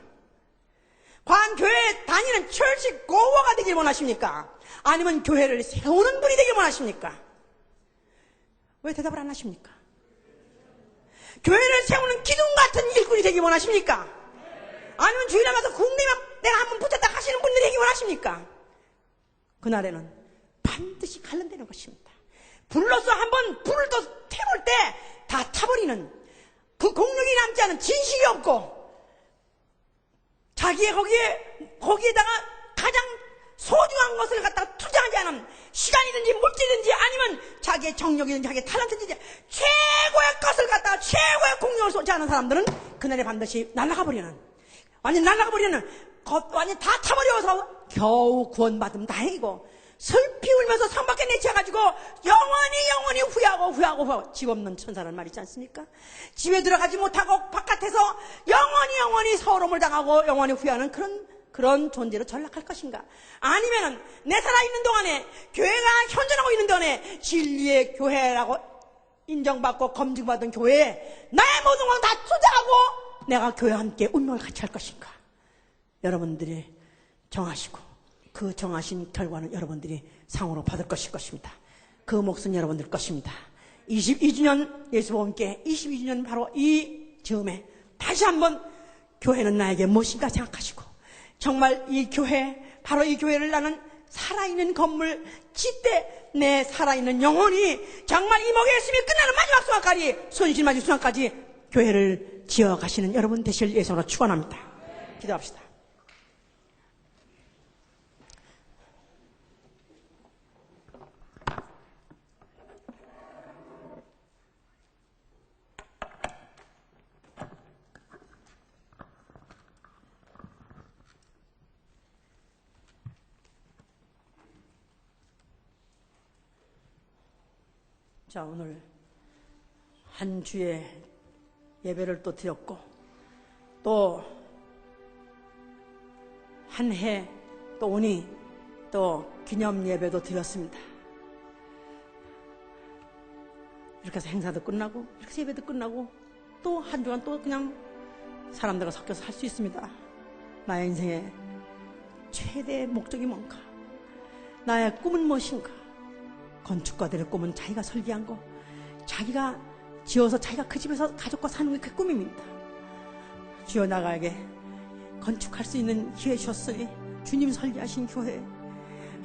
과연 교회에 다니는 철시 고워가 되길 원하십니까? 아니면 교회를 세우는 분이 되길 원하십니까? 왜 대답을 안 하십니까? 교회를 세우는 기둥 같은 일꾼이 되길 원하십니까? 아니면 주일에 가서 국내만 내가 한번 붙였다 하시는 분들이 되길 원하십니까? 그날에는 반드시 관련되는 것입니다. 불로서 한번 불을 또 태울 때 다 타버리는, 그 공력이 남지 않은, 진실이 없고 자기의 거기에다가 가장 소중한 것을 갖다가 투자하지 않은, 시간이든지 물질이든지 아니면 자기의 정력이든지 자기의 탤런트든지 최고의 것을 갖다가 최고의 공력을 쏟지 않은 사람들은 그날에 반드시 날아가 버리는, 완전 날아가 버리는, 완전 다 타버려서 겨우 구원받으면 다행이고 슬피 울면서 성밖에 내쳐가지고 영원히 후회하고 집 없는 천사라는 말 있지 않습니까? 집에 들어가지 못하고 바깥에서 영원히 서러움을 당하고 영원히 후회하는 그런 존재로 전락할 것인가? 아니면은 내 살아있는 동안에 교회가 현존하고 있는 동안에 진리의 교회라고 인정받고 검증받은 교회에 나의 모든 걸 다 투자하고 내가 교회와 함께 운명을 같이 할 것인가? 여러분들이 정하시고 그 정하신 결과는 여러분들이 상으로 받을 것입니다. 그 몫은 여러분들 것입니다. 22주년 예수보험께 22주년 바로 이 즈음에 다시 한번 교회는 나에게 무엇인가 생각하시고, 정말 이 교회, 바로 이 교회를 나는 살아있는 건물 짓되 내 살아있는 영혼이 정말 이 목의 열심히 끝나는 마지막 순간까지, 손실 마지막 순간까지 교회를 지어가시는 여러분 되실 예수로 축원합니다. 기도합시다. 자, 오늘 한 주의 예배를 또 드렸고 또 한 해 또 오니 또 기념 예배도 드렸습니다. 이렇게 해서 행사도 끝나고 이렇게 해서 예배도 끝나고 또 한 주간 또 그냥 사람들과 섞여서 할 수 있습니다. 나의 인생의 최대 목적이 뭔가? 나의 꿈은 무엇인가? 건축가들의 꿈은 자기가 설계한 거, 자기가 지어서 자기가 그 집에서 가족과 사는 게 그 꿈입니다. 주여, 나에게 건축할 수 있는 기회 주셨으니 주님 설계하신 교회,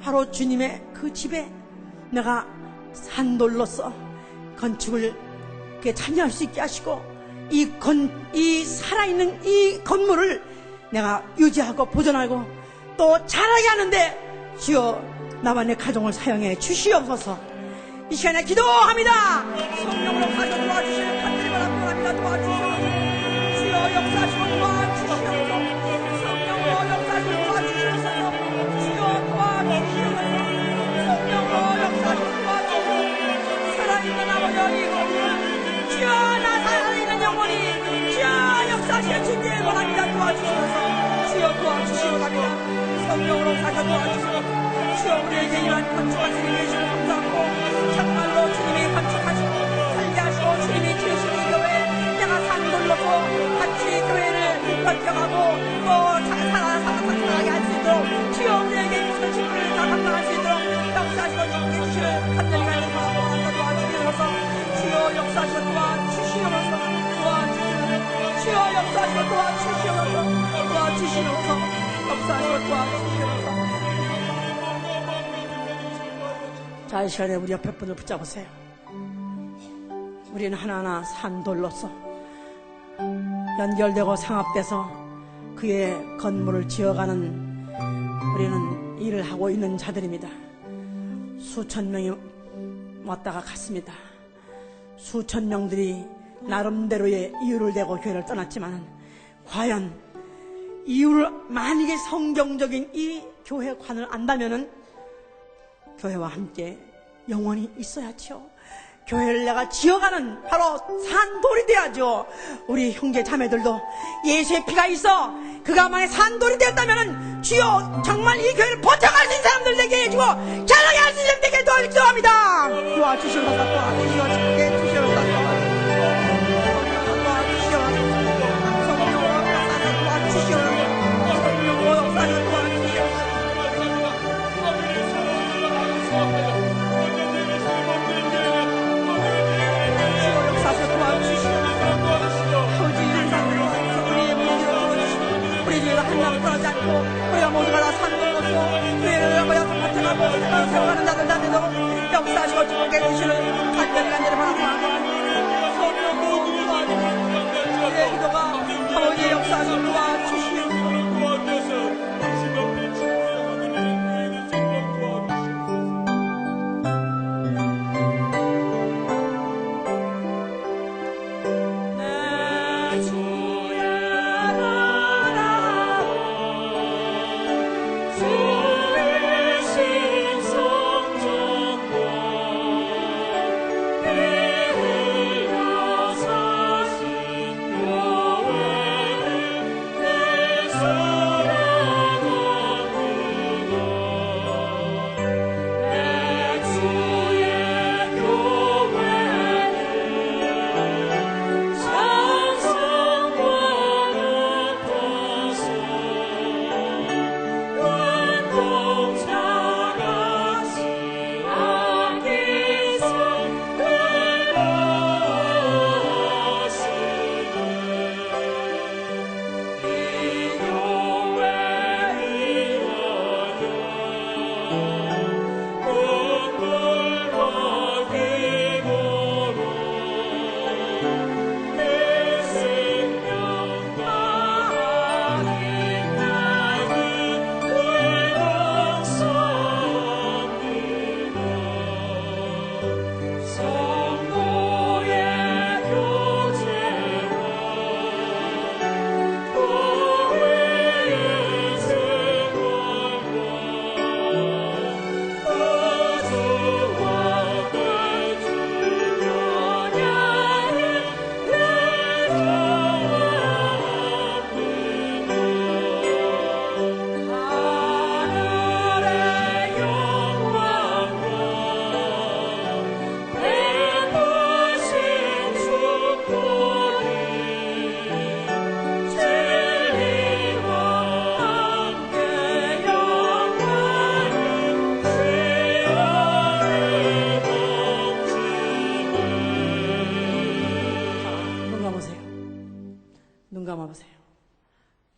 바로 주님의 그 집에 내가 산돌로서 건축을 참여할 수 있게 하시고 이 살아있는 이 건물을 내가 유지하고 보존하고 또 잘하게 하는데 주여 나와 내 가정을 사용해 주시옵소서. 이 시간에 기도합니다. 성령으로 가져 도와주시는 간절히 바랍니다. 도와주시옵소서. 주여 역사하시고 도와주시옵소서. 성령으로 역사하시고 도와주시옵소서. 주여 도와주시옵소서. 성령으로 역사하시고 도와주시옵소서. 살아있는 아버지 이고 주여 나 살아있는 영혼이 주여 역사하시는 주님을 원합니다. 도와주시옵소서. 주여 도와주시기 바랍니다. 성령으로 가져 도와주시옵소서. 주여 우리에게 이러한 건축할 수 있는 주님 감사하고, 정말로 주님이 건축하시고 설계하시고 주님이 지으신 이 교회 내가 산돌로서 같이 교회를 넓혀가고 또 살아가게 하시고 도와주시옵소서. 도와주시옵소서. 역사하시고 도와주시옵소서. 자, 이 시간에 우리 옆에 분을 붙잡으세요. 우리는 하나하나 산돌로서 연결되고 상합돼서 그의 건물을 지어가는 우리는 일을 하고 있는 자들입니다. 수천 명이 왔다가 갔습니다. 수천 명들이 나름대로의 이유를 대고 교회를 떠났지만 과연 이유를 만약에 성경적인 이 교회관을 안다면은 교회와 함께 영원히 있어야죠. 교회를 내가 지어가는 바로 산돌이 돼야죠. 우리 형제 자매들도 예수의 피가 있어 그가 만약 산돌이 되었다면 주여 정말 이 교회를 버텨갈 수 있는 사람들 되게 해주고 잘나게 할 수 있는 사람 되게 도와주시옵소서. 도와주시옵소서. 도와주시옵소서. 도와주시옵소서. 우리가 모두가 다 산돌로서 교회를 버텨가고 세워가는 자들 자들도 역사하시고 주목해 주시는 간절히 바랍니다. 우리의 기도가 아버지의 역사하시고 도와주시옵소서.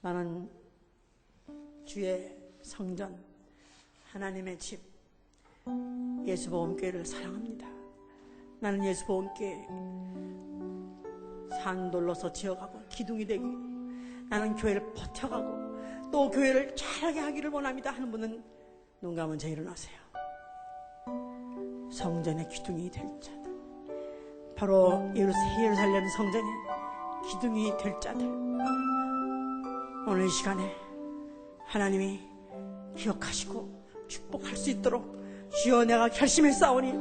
나는 주의 성전, 하나님의 집, 예수보험교회를 사랑합니다. 나는 예수보험교회 산돌로서 지어가고 기둥이 되기, 나는 교회를 버텨가고 또 교회를 잘하게 하기를 원합니다 하는 분은 눈 감은 채 일어나세요. 성전의 기둥이 될 자들, 바로 예루살렘 성전의 기둥이 될 자들, 오늘 이 시간에 하나님이 기억하시고 축복할 수 있도록 주여 내가 결심했사오니,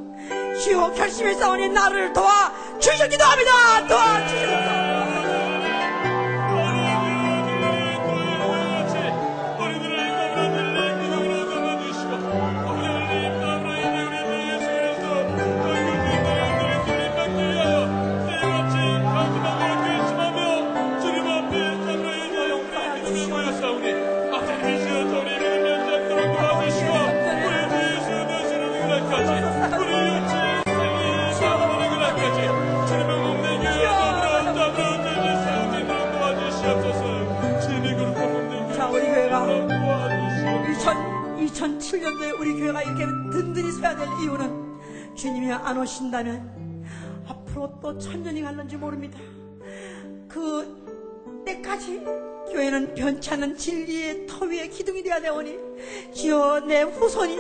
주여 결심했사오니 나를 도와주시기도 합니다. 도와주시옵소서. 2007년도에 우리 교회가 이렇게 든든히 서야 될 이유는 주님이 안 오신다면 앞으로 또 천년이 갈는지 모릅니다. 그 때까지 교회는 변치 않는 진리의 터 위에 기둥이 되어야 되오니 주여 내 후손이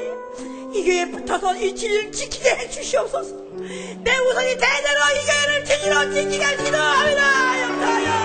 이 교회에 붙어서 이 진리를 지키게 해주시옵소서. 내 후손이 대대로 이 교회를 지키러 지키게 기도합니다. 역사하여